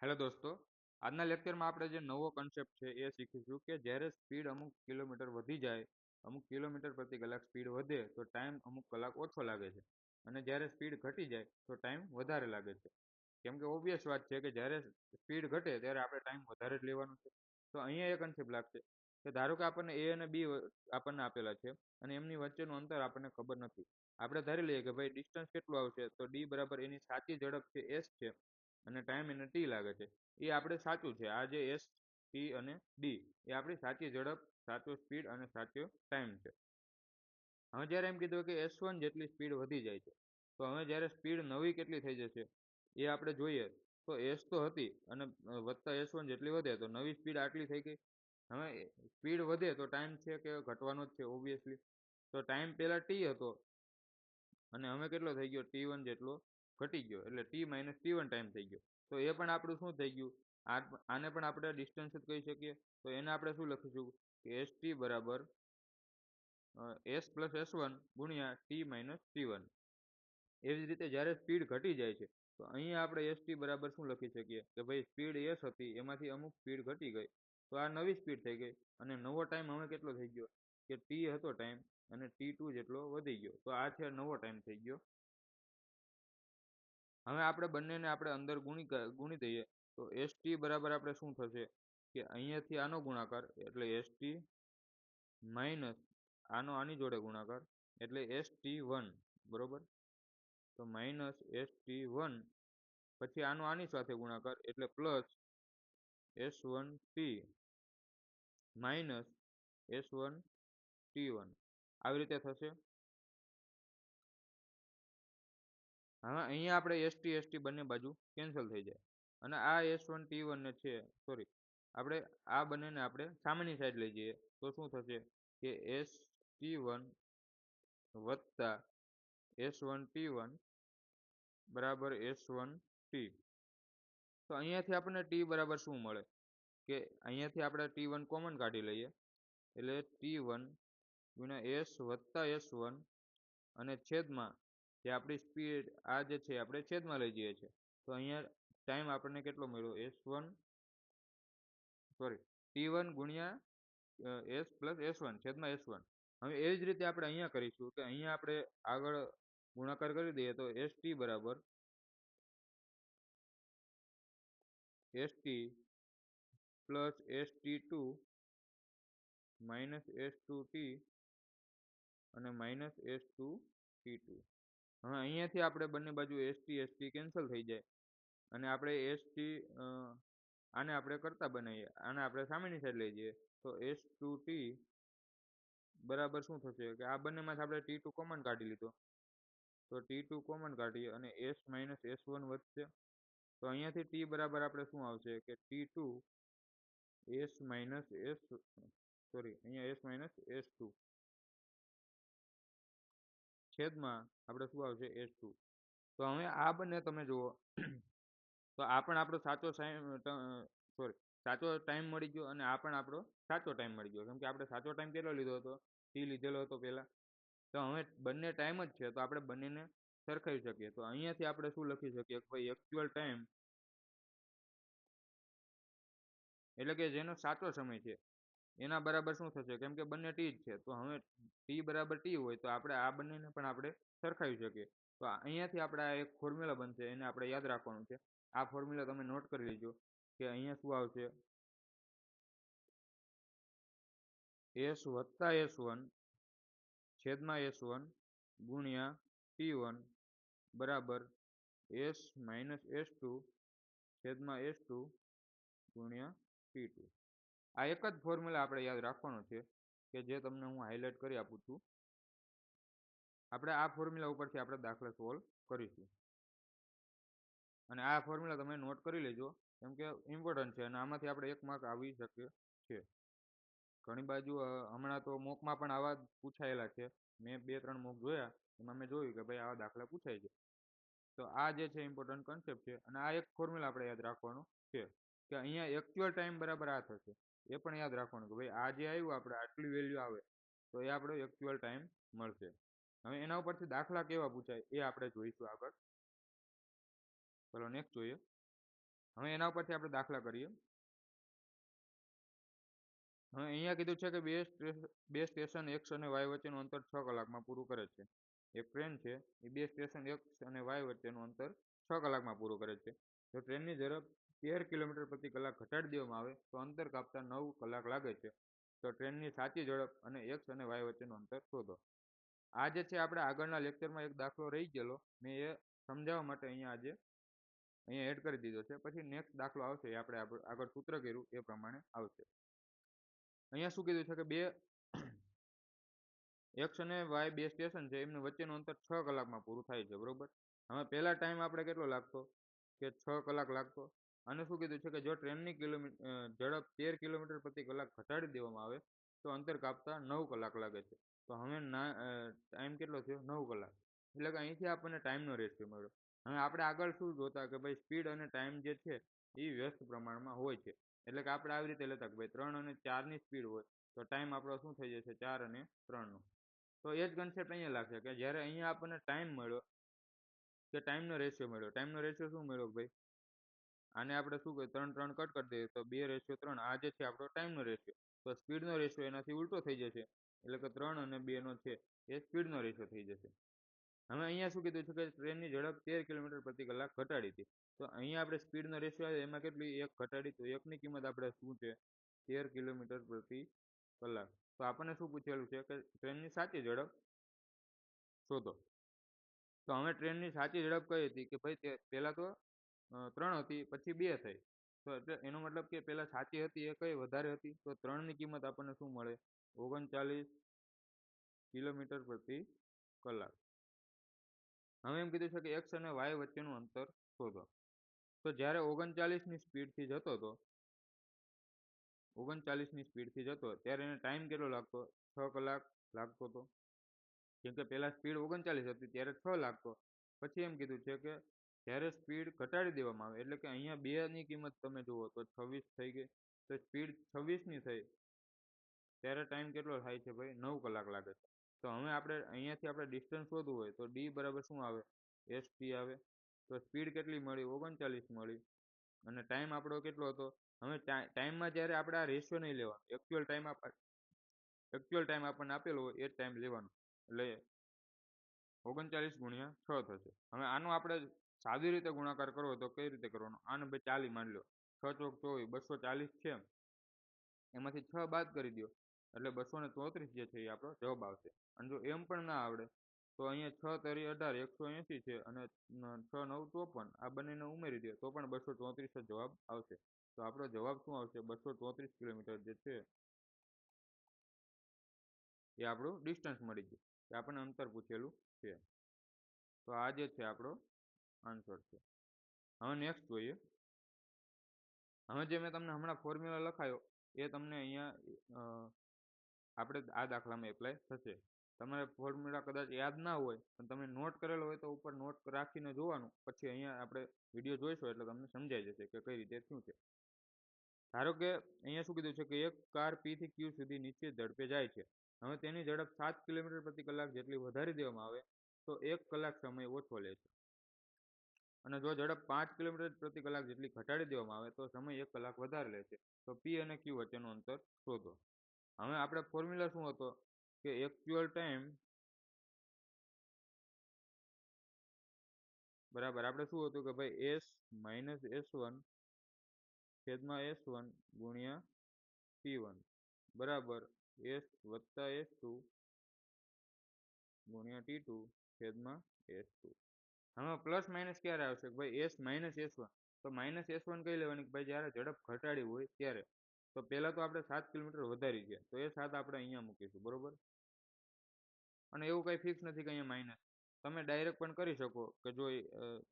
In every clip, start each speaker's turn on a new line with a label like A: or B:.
A: Hello દોસ્તો, આજના લેક્ચરમાં આપણે જે નવો કન્સેપ્ટ છે એ શીખીશું કે જ્યારે સ્પીડ અમુક કિલોમીટર વધી જાય, અમુક કિલોમીટર પ્રતિ કલાક સ્પીડ વધે તો ટાઈમ અમુક કલાક ઓછો લાગે છે, અને જ્યારે સ્પીડ ઘટી જાય તો ટાઈમ વધારે લાગે છે. કેમ કે ઓબ્વિયસ વાત છે કે જ્યારે સ્પીડ ઘટે ત્યારે આપણે ટાઈમ વધારે જ લેવાનો છે. તો અહીંયા એ કન્સેપ્ટ લાગશે કે ધારો કે આપણને એ અને બી આપણને આપેલા છે અને એમની વચ્ચેનું અંતર આપણને ખબર નથી. આપણે ધારી લઈએ કે ભાઈ ડિસ્ટન્સ કેટલું આવશે, તો ડી બરાબર એની સાચી ઝડપ છે એસ છે અને ટાઈમ એને ટી લાગે છે. એ આપણે સાચું છે. આ જે એસ, ટી અને ડી એ આપણી સાચી ઝડપ, સાચો સ્પીડ અને સાચો ટાઈમ છે. હવે જ્યારે એમ કીધું કે S1 જેટલી સ્પીડ વધી જાય છે, તો હવે જ્યારે સ્પીડ નવી કેટલી થઈ જશે એ આપણે જોઈએ. તો એસ તો હતી અને વત્તા S1 જેટલી વધે તો નવી સ્પીડ આટલી થઈ ગઈ. હવે સ્પીડ વધે તો ટાઈમ છે કે ઘટવાનો જ છે ઓબ્વિયસલી. તો ટાઈમ પહેલા ટી હતો અને હવે કેટલો થઈ ગયો, T1 જેટલો ઘટી ગયો, એટલે T માઇનસ T1 ટાઈમ થઈ ગયો. તો એ પણ આપણું શું થઈ ગયું, આને પણ આપણે ડિસ્ટન્સ જ કહી શકીએ. તો એને આપણે શું લખીશું કે એસ ટી બરાબર એસ પ્લસ S1 ગુણ્યા ટી માઇનસ T1. એવી જ રીતે જ્યારે સ્પીડ ઘટી જાય છે તો અહીંયા આપણે એસ ટી બરાબર શું લખી શકીએ કે ભાઈ સ્પીડ એસ હતી એમાંથી અમુક સ્પીડ ઘટી ગઈ તો આ નવી સ્પીડ થઈ ગઈ, અને નવો ટાઈમ હવે કેટલો થઈ ગયો કે ટી હતો ટાઈમ અને T2 જેટલો વધી ગયો. તો આ છે નવો ટાઈમ થઈ ગયો. હવે આપણે બંનેને આપણે અંદર ગુણી દઈએ તો એસ ટી બરાબર આપણે શું થશે કે અહીંયાથી આનો ગુણાકાર એટલે એસ ટી માઇનસ આનો આની જોડે ગુણાકાર એટલે એસ ટી વન, બરોબર. તો માઇનસ એસ ટી વન પછી આનો આની સાથે ગુણાકાર એટલે plus S one T minus S one T one, આવી રીતે થશે. હવે અહીંયા આપણે એસટી બંને બાજુ કેન્સલ થઈ જાય અને આ S1 T1 ને છે, સોરી, આપણે આ બંનેને આપણે સામેની સાઈડ લઈ જઈએ તો શું થશે કે એસ ટી વન વત્તા S1 T1 બરાબર S1 ટી. તો અહીંયાથી આપણને ટી બરાબર શું મળે કે અહીંયાથી આપણે T1 કોમન કાઢી લઈએ એટલે T1 ગુણ્યા એસ વત્તા S1 અને છેદમાં જે આપણી સ્પીડ આ જે છે આપણે છેદમાં લઈ જઈએ છીએ. તો અહીંયા ટાઈમ આપણને કેટલો મળ્યો S1, સોરી, T1 ગુણ્યા એસ પ્લસ S1 છેદમાં S1. હવે એ જ રીતે આપણે અહીંયા કરીશું કે અહીંયા આપણે આગળ ગુણાકાર કરી દઈએ તો એસ ટી બરાબર S T plus S T two minus S two T અને minus S two T two. હવે અહીંયાથી આપણે બંને બાજુ એસ ટી કેન્સલ થઈ જાય અને આપણે એસ ટી આને આપણે કરતા બનાવીએ, આને આપણે સામેની સાઈડ લઈ જઈએ તો એસ ટુ ટી બરાબર શું થશે કે આ બંનેમાંથી આપણે T2 કોમન કાઢી લીધો તો T2 કોમન કાઢીએ અને એસ માઇનસ S1 વધશે. તો અહીંયાથી ટી બરાબર આપણે શું આવશે કે T2 S minus S, sorry, અહીંયા એસ માઇનસ S2 છેદમાં આપણે શું આવશે S2. તો હવે આ બંને તમે જુઓ તો આ પણ આપણો સાચો સાચો ટાઈમ મળી ગયો અને આ પણ આપણો સાચો ટાઈમ મળી ગયો, કેમ કે આપણે સાચો ટાઈમ કેટલો લીધો હતો, ટી લીધેલો હતો પહેલા. તો હવે બંને ટાઈમ જ છે તો આપણે બંનેને સરખાવી શકીએ. તો અહીંયાથી આપણે શું લખી શકીએ કે ભાઈ એક્ચ્યુઅલ ટાઈમ એટલે કે જેનો સાચો સમય છે એના બરાબર શું થશે, કેમ કે બંને ટી જ છે. તો હવે ટી બરાબર ટી હોય તો આપણે આ બંનેને પણ આપણે સરખાવી શકીએ. તો અહીંયાથી આપણે આ એક ફોર્મ્યુલા બનશે, એને આપણે યાદ રાખવાનું છે. આ ફોર્મ્યુલા તમે નોટ કરી લેજો કે અહીંયા શું આવશે એસ વત્તા S1 છેદમાં S1 ગુણ્યા T1 બરાબર એસ માઇનસ S2 છેદમાં S2 ગુણ્યા T2. આ એક જ ફોર્મ્યુલા આપણે યાદ રાખવાનો છે કે જે તમને હું હાઇલાઇટ કરી આપું છું. આપણે આ ફોર્મ્યુલા ઉપરથી આપણે દાખલા સોલ્વ કરીશું અને આ ફોર્મ્યુલા તમે નોટ કરી લેજો કેમ કે ઇમ્પોર્ટન્ટ છે અને આમાંથી આપણે 1 માર્ક આવી શકે છે. ઘણી બાજુ હમણાં તો મોકમાં પણ આવા પૂછાયેલા છે. મેં 2-3 મોક જોયા, એમાં મેં જોયું કે ભાઈ આવા દાખલા પૂછાય છે. તો આ જે છે ઇમ્પોર્ટન્ટ કન્સેપ્ટ છે અને આ એક ફોર્મ્યુલા આપણે યાદ રાખવાનું છે કે અહીંયા એક્ચ્યુઅલ ટાઈમ બરાબર આ થશે. એ પણ યાદ રાખવાનું કે ભાઈ આ જે આવ્યું આપણે આટલી વેલ્યુ આવે તો એ આપણો એક્ચ્યુઅલ ટાઈમ મળશે. હવે એના ઉપરથી દાખલા કેવા પૂછાય એ આપણે જોઈશું આગળ. ચલો નેક્સ્ટ જોઈએ. હવે એના ઉપરથી આપણે દાખલા કરીએ. હવે અહીંયા કીધું છે કે બે સ્ટેશન એક્સ અને વાય વચ્ચેનું અંતર 6 કલાકમાં પૂરું કરે છે. એક ટ્રેન છે એ બે સ્ટેશન એક્સ અને વાય વચ્ચેનું અંતર 6 કલાકમાં પૂરું કરે છે. જો ટ્રેનની ઝડપ 13 કિલોમીટર પ્રતિ કલાક ઘટાડી દેવામાં આવે તો અંતર કાપતા 9 કલાક લાગે છે. તો ટ્રેનની સાચી ઝડપ અને એક્સ અને વાય વચ્ચેનું અંતર શોધો. આ જે છે આપણે આગળના લેક્ચરમાં એક દાખલો રહી ગયેલો, મેં એ સમજાવવા માટે અહીંયા એડ કરી દીધો છે. પછી નેક્સ્ટ દાખલો આવશે એ આપણે આગળ સૂત્ર કર્યું એ પ્રમાણે આવશે. અહીંયા શું કીધું છે કે એક્સ અને વાય બે સ્ટેશન છે એમની વચ્ચેનું અંતર 6 કલાકમાં પૂરું થાય છે, બરોબર. હવે પહેલા ટાઈમ આપણે કેટલો લાગતો કે 6 કલાક લાગતો. અને શું કીધું છે કે જો ટ્રેનની ઝડપ 13 કિલોમીટર પ્રતિ કલાક ઘટાડી દેવામાં આવે તો અંતર કાપતા 9 કલાક લાગે છે. તો હવે ટાઈમ કેટલો થયો 9 કલાક, એટલે કે અહીંથી આપણને ટાઈમનો રેશિયો મળ્યો. હવે આપણે આગળ શું જોતા કે ભાઈ સ્પીડ અને ટાઈમ જે છે એ વ્યસ્ત પ્રમાણમાં હોય છે, એટલે કે આપણે આવી રીતે લેતા કે ભાઈ 3 અને 4ની સ્પીડ હોય તો ટાઈમ આપણો શું થઈ જશે 4 અને 3નો. તો એ જ કન્સેપ્ટ અહીંયા લાગશે કે જ્યારે અહીંયા આપણને ટાઈમ મળ્યો કે ટાઈમનો રેશિયો મળ્યો. ટાઈમનો રેશિયો શું મળ્યો ભાઈ, આને આપણે શું કહીએ 3 3 કટ કરી દઈએ તો 2:3. આ જે છે આપણો ટાઈમનો રેશિયો. તો સ્પીડનો રેશિયો એનાથી ઉલટો થઈ જશે, એટલે કે 3 અને 2નો છે એ સ્પીડનો રેશિયો થઈ જશે. હવે અહીંયા શું કીધું છે કે ટ્રેનની ઝડપ 13 કિલોમીટર પ્રતિ કલાક ઘટાડી હતી. તો અહીંયા આપણે સ્પીડનો રેશિયો આવે એમાં કેટલી 1 ઘટાડી, તો 1ની કિંમત આપણે શું છે 13 કિલોમીટર પ્રતિ કલાક. તો આપણને શું પૂછેલું છે કે ટ્રેનની સાચી ઝડપ શોધો. તો હવે ટ્રેનની સાચી ઝડપ કઈ હતી કે ભાઈ પહેલા તો 3 હતી પછી 2 થઈ. તો એટલે એનો મતલબ કે પહેલા સાચી હતી એ કઈ વધારે હતી, તો 3ની કિંમત આપણને શું મળે 39 કિલોમીટર પ્રતિ કલાક. હવે એમ કીધું છે કે એક્સ અને વાય વચ્ચેનું અંતર શોધો. તો જ્યારે 39ની સ્પીડથી જતો હતો 39ની સ્પીડથી જતો ત્યારે એને ટાઈમ કેટલો લાગતો 6 કલાક લાગતો હતો. કેમ કે પહેલા સ્પીડ 39 હતી ત્યારે 6 લાગતો. પછી એમ કીધું છે કે જ્યારે સ્પીડ ઘટાડી દેવામાં આવે, એટલે કે અહીંયા 2ની કિંમત તમે જુઓ તો 26 થઈ ગઈ. તો સ્પીડ 26ની થઈ ત્યારે ટાઈમ કેટલો થાય છે ભાઈ 9 કલાક લાગે છે. તો હવે આપણે અહીંયાથી આપણે ડિસ્ટન્સ શોધવું હોય તો ડી બરાબર શું આવે એસટી આવે. તો સ્પીડ કેટલી મળી 39 મળી અને ટાઈમ આપણો કેટલો હતો. હવે ટાઈમમાં જ્યારે આપણે આ રેશિયો નહીં લેવાનો, એકચ્યુઅલ ટાઈમ આપણને આપેલો હોય એ ટાઈમ લેવાનો, એટલે 39 ગુણ્યા 6 થશે. હવે આનો આપણે સાદી રીતે ગુણાકાર કરવો તો કઈ રીતે કરવાનો, આને ભાઈ 40 માની લો, 6 ચોક 24 240 છે, એમાંથી 6 બાદ કરી દો એટલે 234 જે છે એ આપણો જવાબ આવશે. અને જો એમ પણ ના આવડે તો અહીંયા 6 તરી 18 180 છે અને 6 9 54, આ બંનેને ઉમેરી દો તો પણ 234 જ જવાબ આવશે. તો આપણો જવાબ શું આવશે 234 કિલોમીટર જે છે એ આપણું ડિસ્ટન્સ મળી ગયું, એ આપણને અંતર પૂછેલું છે. તો આ જે છે આપણો આન્સર છે. હવે નેક્સ્ટ જોઈએ. હવે જે મેં તમને હમણાં ફોર્મ્યુલા લખાયો એ તમને અહીંયા આપણે આ દાખલામાં એપ્લાય થશે. તમારે ફોર્મ્યુલા કદાચ યાદ ના હોય પણ તમે નોટ કરેલો હોય તો ઉપર નોટ રાખીને જોવાનું, પછી અહીંયા આપણે વિડીયો જોઈશું એટલે તમને સમજાઈ જશે કે કઈ રીતે શું છે. ધારો કે અહીંયા શું કીધું છે કે એક કાર પી થી ક્યુ સુધી નિશ્ચિત ઝડપે જાય છે. હવે તેની ઝડપ 7 કિલોમીટર પ્રતિ કલાક જેટલી વધારી દેવામાં આવે તો 1 કલાક સમય ઓછો લે છે. અને જો ઝડપ 5 કિલોમીટર પ્રતિ કલાક જેટલી ઘટાડી દેવામાં આવે તો સમય 1 કલાક વધારે લે છે. તો પી અને ક્યુ વચ્ચેનું અંતર શોધો. હવે આપણે ફોર્મ્યુલા શું હતો કે એકચ્યુઅલ ટાઈમ બરાબર આપણે શું હતું કે ભાઈ એસ માઇનસ S1 છેદમાં S1 ગુણ્યા P1 બરાબર S વત્તા S2 ગુણ્યા T2 છેદમાં S2. હવે પ્લસ માઇનસ ક્યારે આવશે ભાઈ S માઇનસ S1. તો માઇનસ S1 કઈ લેવાની ભાઈ જ્યારે ઝડપ ઘટાડી હોય ત્યારે. તો પહેલા તો આપણે 7 કિલોમીટર વધારી ગયા તો એ 7 આપણે અહીંયા મૂકીશું, બરોબર. અને એવું કંઈ ફિક્સ નથી કે અહીંયા માઇનસ, તમે ડાયરેક્ટ પણ કરી શકો કે જો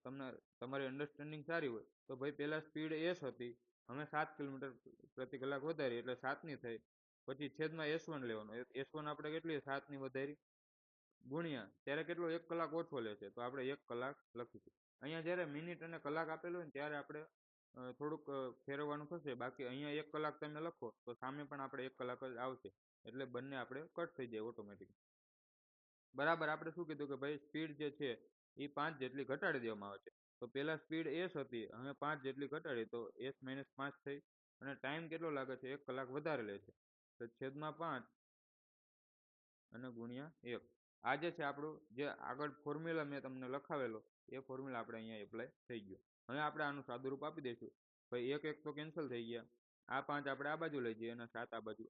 A: તમને તમારી અન્ડરસ્ટેન્ડિંગ સારી હોય તો ભાઈ પહેલાં સ્પીડ એસ હતી, હવે 7 કિલોમીટર પ્રતિ કલાક વધારી એટલે 7ની થઈ, પછી છેદમાં S1 લેવાનો. S1 આપણે કેટલી 7ની વધારી ગુણ્યા ત્યારે કેટલો 1 કલાક ઓછો લે છે તો આપણે 1 કલાક લખીશું. અહીંયા જ્યારે મિનિટ અને કલાક આપેલું હોય ને ત્યારે આપણે થોડુંક ફેરવવાનું થશે, બાકી અહીંયા 1 કલાક તમે લખો તો સામે પણ આપણે 1 કલાક જ આવશે, એટલે બંને આપણે કટ થઈ જાય ઓટોમેટિક. બરાબર આપણે શું કીધું કે ભાઈ સ્પીડ જે છે એ 5 જેટલી ઘટાડી દેવામાં આવે છે. તો પહેલા સ્પીડ એસ હતી, હવે 5 જેટલી ઘટાડી તો એસ -5 થઈ, અને ટાઈમ કેટલો લાગે છે? 1 કલાક વધારે લે છે. તો છેદમાં 5 અને ગુણ્યા 1. આ જે છે આપણું જે આગળ ફોર્મ્યુલા મેં તમને લખાવેલો એ ફોર્મ્યુલા આપણે અહીંયા એપ્લાય થઈ ગયો. હવે આપણે આનું સાદુરૂપ આપી દઈશું. ભાઈ 1 1 તો કેન્સલ થઈ ગયા. આ 5 આપણે આ બાજુ લઈ જઈએ અને 7 આ બાજુ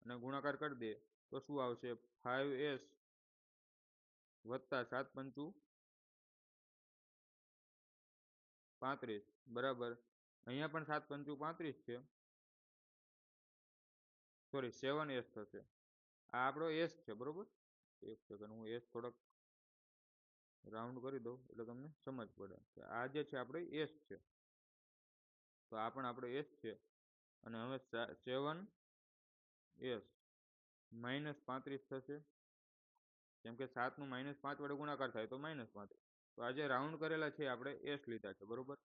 A: અને ગુણાકાર કરી દઈએ તો શું આવશે? 5s વત્તા 7 પંચું 35 બરાબર. અહીંયા પણ 7 પંચું 35 છે. સોરી 7s થશે. આ આપણો એસ છે બરોબર. એક સેકન્ડ હું એસ થોડોક રાઉન્ડ કરી દઉં એટલે તમને સમજ પડે કે આ જે છે આપણે એસ છે. તો આ પણ આપણે એસ છે. અને હવે 7s -35 થશે. કેમ કે 7 નું -5 વડે ગુણાકાર થાય તો -35. તો આ જે રાઉન્ડ કરેલા છે આપણે એસ લીધા છે બરોબર.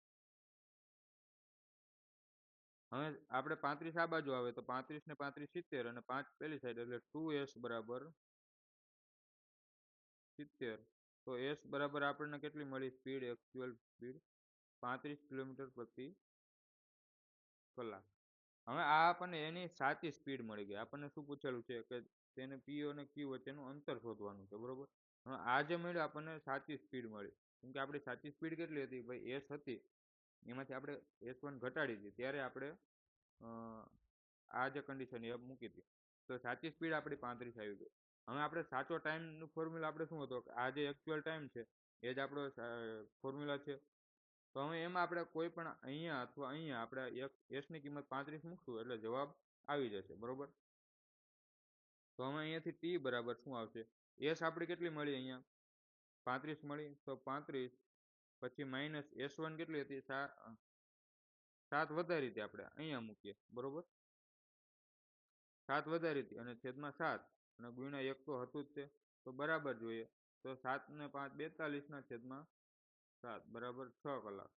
A: હવે આપણે 35 આ બાજુ આવે તો 35 ને 35 70 અને 5 પેલી સાઈડ એટલે 2s બરાબર 70. તો એસ બરાબર આપણને કેટલી મળી સ્પીડ? એક્ચ્યુઅલ સ્પીડ 35 કિલોમીટર પ્રતિ કલાક. હવે આ આપણને એની સાચી સ્પીડ મળી ગઈ. આપણને શું પૂછેલું છે કે તેને પી અને ક્યુ વચ્ચેનું અંતર શોધવાનું છે બરોબર. હવે આ જે મળ્યું આપણને સાચી સ્પીડ મળી. કેમ કે આપણી સાચી સ્પીડ કેટલી હતી? ભાઈ એસ હતી, એમાંથી આપણે S1 ઘટાડી હતી ત્યારે આપણે આ જે કન્ડિશન એ મૂકી હતી. તો સાચી સ્પીડ આપણી 35 આવી ગઈ. હવે આપણે સાચો ટાઈમનું ફોર્મ્યુલા આપણે શું હતો? આ જે એક્ચ્યુઅલ ટાઈમ છે એ જ આપણો ફોર્મ્યુલા છે. તો હવે એમાં આપણે કોઈ પણ અહીંયા અથવા અહીંયા આપણે એસની કિંમત 35 મૂકશું એટલે જવાબ આવી જશે બરોબર. તો હવે અહીંયાથી ટી બરાબર શું આવશે? એસ આપણી કેટલી મળી? અહીંયા 35 મળી. તો 35 પછી માઇનસ S1 કેટલી હતી? 7 વધારી હતી આપણે અહીંયા મૂકીએ બરોબર. 7 વધારી હતી અને છેદમાં 7 અને ગુણ્યા 1 તો હતું જ તે. તો બરાબર જોઈએ તો 7 ને 5 42 ના છેદમાં 7 બરાબર 6 કલાક.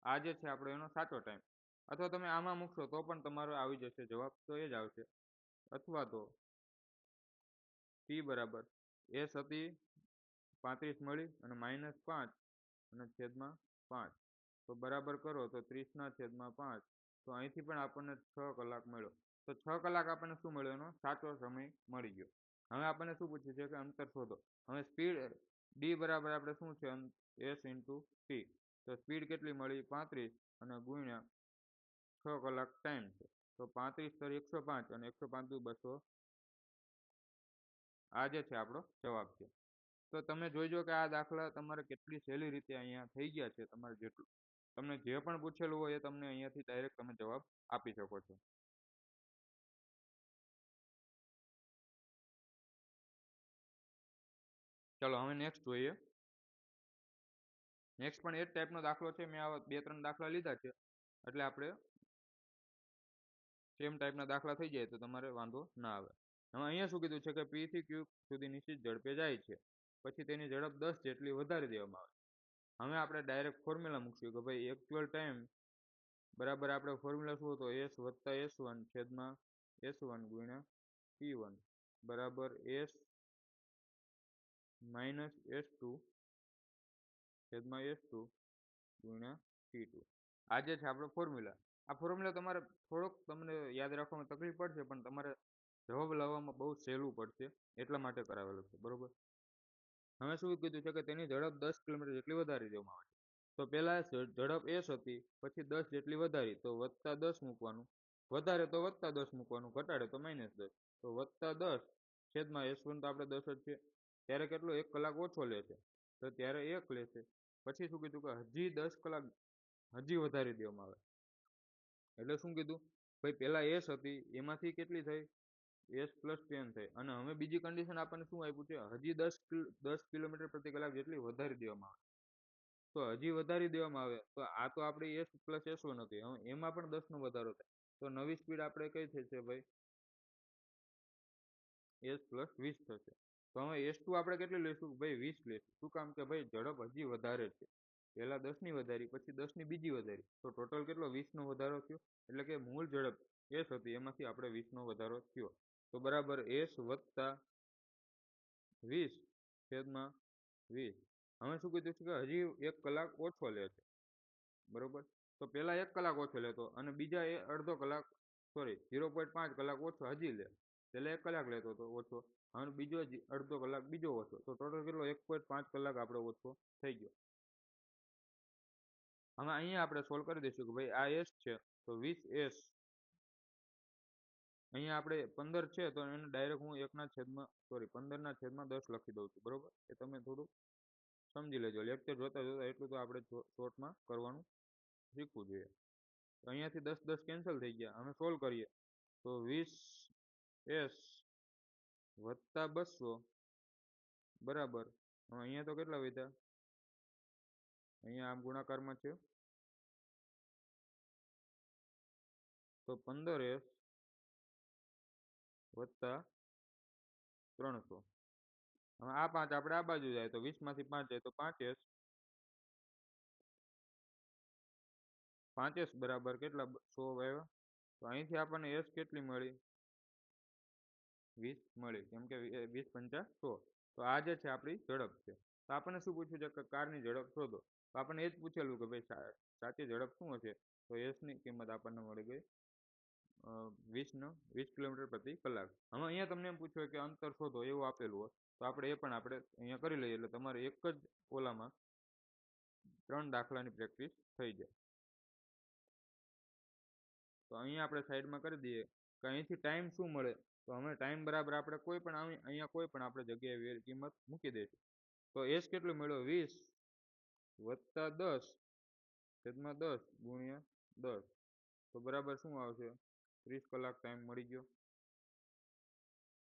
A: આ જે છે આપણો એનો સાચો ટાઈમ. અથવા તમે આમાં મૂકશો તો પણ તમારો આવી જશે જવાબ, તો એ જ આવશે. અથવા તો ટી બરાબર એસ હતી 35 મળી અને -5 અને છેદમાં 5. તો બરાબર કરો તો 30 ના છેદમાં 5. તો અહીંથી પણ આપણને 6 કલાક મળ્યો. તો 6 કલાક આપણને શું મળ્યો? એનો સાચો સમય મળી ગયો. હવે આપણને શું પૂછ્યું છે કે અંતર શોધો. હવે સ્પીડ ડી બરાબર આપણે શું છે? S into T. તો સ્પીડ કેટલી મળી? 35 અને ગુણ્યા 6 કલાક ટાઈમ છે. તો 35 તરી 105 અને 105 દુ 200. આ જે છે આપણો જવાબ છે. તો તમે જોઈજો કે આ દાખલા તમારે કેટલી સહેલી રીતે અહીંયા થઈ ગયા છે. તમારે જેટલું તમને જે પણ પૂછેલું હોય એ તમને અહીંયાથી ડાયરેક્ટ તમે જવાબ આપી શકો છો. ચલો હવે નેક્સ્ટ જોઈએ. નેક્સ્ટ પણ એ જ ટાઈપનો દાખલો છે. મેં આવા 2-3 દાખલા લીધા છે એટલે આપણે સેમ ટાઈપના દાખલા થઈ જાય તો તમારે વાંધો ના આવે. હવે અહીંયા શું કીધું છે કે પી થી ક્યુ સુધી નિશ્ચિત ઝડપે જાય છે, પછી તેની ઝડપ 10 જેટલી વધારી દેવામાં આવે. હવે આપણે ડાયરેક્ટ ફોર્મ્યુલા મૂકશું કે ભાઈ એક્ચ્યુઅલ ટાઈમ બરાબર આપણે ફોર્મ્યુલા શું હતો? એસ વત્તા S1 છેદમાં S1 ગુણ્યા T1 બરાબર એસ માઇનસ S2 છેદમાં S2 ગુણ્યા T2. આ જે છે આપણો ફોર્મ્યુલા. આ ફોર્મ્યુલા તમારે થોડોક તમને યાદ રાખવામાં તકલીફ પડશે પણ તમારે જવાબ લાવવામાં બહુ સહેલું પડશે એટલા માટે કરાવેલું છે બરોબર. હવે શું કીધું છે કે તેની ઝડપ 10 કિલોમીટર જેટલી વધારી દેવામાં આવે છે. તો પહેલા ઝડપ એસ હતી, પછી 10 જેટલી વધારી તો વત્તા 10 મૂકવાનું, વધારે તો વત્તા 10 મૂકવાનું, ઘટાડે તો -10. તો વત્તા 10 છેદમાં S1 તો આપણે 10 જ છે. ત્યારે કેટલો 1 કલાક ઓછો લે છે તો ત્યારે 1 લેશે. પછી શું કીધું કે હજી 10 કલાક હજી વધારી દેવામાં આવે. એટલે શું કીધું? ભાઈ પહેલા એસ હતી એમાંથી કેટલી થઈ? એસ પ્લસ 10 થઈ. અને હવે બીજી કન્ડિશન આપણને શું આપ્યું છે? હજી 10 કિલોમીટર પ્રતિ કલાક જેટલી વધારી દેવામાં આવે. તો હજી વધારી દેવામાં આવે તો આ તો આપણી એસ પ્લસ S1 હતી. હવે એમાં પણ 10 નો વધારો થાય તો નવી સ્પીડ આપણે કઈ થશે ભાઈ? એસ પ્લસ 20 થશે. તો હવે S2 આપણે કેટલી લઈશું? ભાઈ 20 લઈશું. શું કામ? કે ભાઈ ઝડપ હજી વધારે છે. પહેલા 10 ની વધારી, પછી 10 ની બીજી વધારી, તો ટોટલ કેટલો? 20 નો વધારો થયો. એટલે કે મૂળ ઝડપ એસ હતી એમાંથી આપણે 20 નો વધારો થયો. તો બરાબર એસ વત્તા 20 છેદમાં 20. હવે શું કીધું છે કે હજી 1 કલાક ઓછો લે છે. બરોબર. તો પહેલા 1 કલાક ઓછો લેતો અને બીજા એ અડધો કલાક, સોરી 0.5 કલાક ઓછો હજી લે. પહેલા 1 કલાક લેતો હતો ઓછો, અને બીજો અડધો કલાક બીજો ઓછો, તો ટોટલ કેટલો 1.5 કલાક આપણે ઓછો થઈ ગયો. હવે અહીંયા આપણે સોલ્વ કરી દઈશું કે ભાઈ આ એસ છે તો 20s, અહીંયા આપણે 15 છે તો એને ડાયરેક્ટ હું 15/10 લખી દઉં છું. બરોબર, એ તમે થોડું સમજી લેજો. લેક્ચર જોતા જોતા એટલું તો આપણે શોર્ટમાં કરવાનું શીખવું જોઈએ. તો અહીંયાથી 10 કેન્સલ થઈ ગયા. અમે સોલ્વ કરીએ તો 20s વત્તા 200 બરાબર, અહીંયા તો કેટલા વધ્યા, અહીંયા આમ ગુણાકારમાં છે તો 15s વત્તા 300. હવે આ 5 આપણે આ બાજુ જાય તો 20માંથી 5 જાય તો 5s, 5s બરાબર કેટલા 100 આવ્યા. તો અહીંથી આપણને એસ કેટલી મળી, 20 મળી, કેમ કે 20 પંચા 100. તો આ જે છે આપણી ઝડપ છે. તો આપણને શું પૂછ્યું છે કે કારની ઝડપ શોધો. તો આપણને એ જ પૂછેલું કે ભાઈ સાચી ઝડપ શું હશે. તો એસની કિંમત આપણને મળી ગઈ 20 કિલોમીટર પ્રતિ કલાક. હવે અહીંયા તમને એમ પૂછ્યું કે અંતર શોધો એવું આપેલું હોય તો આપણે એ પણ આપણે અહીંયા કરી લઈએ, એટલે તમારે એક જ ઓલામાં 3 દાખલાની પ્રેક્ટિસ થઈ જાય. તો અહીંયા આપણે સાઈડમાં કરી દઈએ કે અહીંથી ટાઈમ શું મળે. તો અમે ટાઈમ બરાબર આપણે કોઈ પણ અહીંયા કોઈ પણ આપણે જગ્યાએ કિંમત મૂકી દઈશું. તો એસ કેટલું મળ્યો, 20 વત્તા 10/10 ગુણ્યા 10, તો બરાબર શું આવશે, 30 કલાક ટાઈમ મળી ગયો.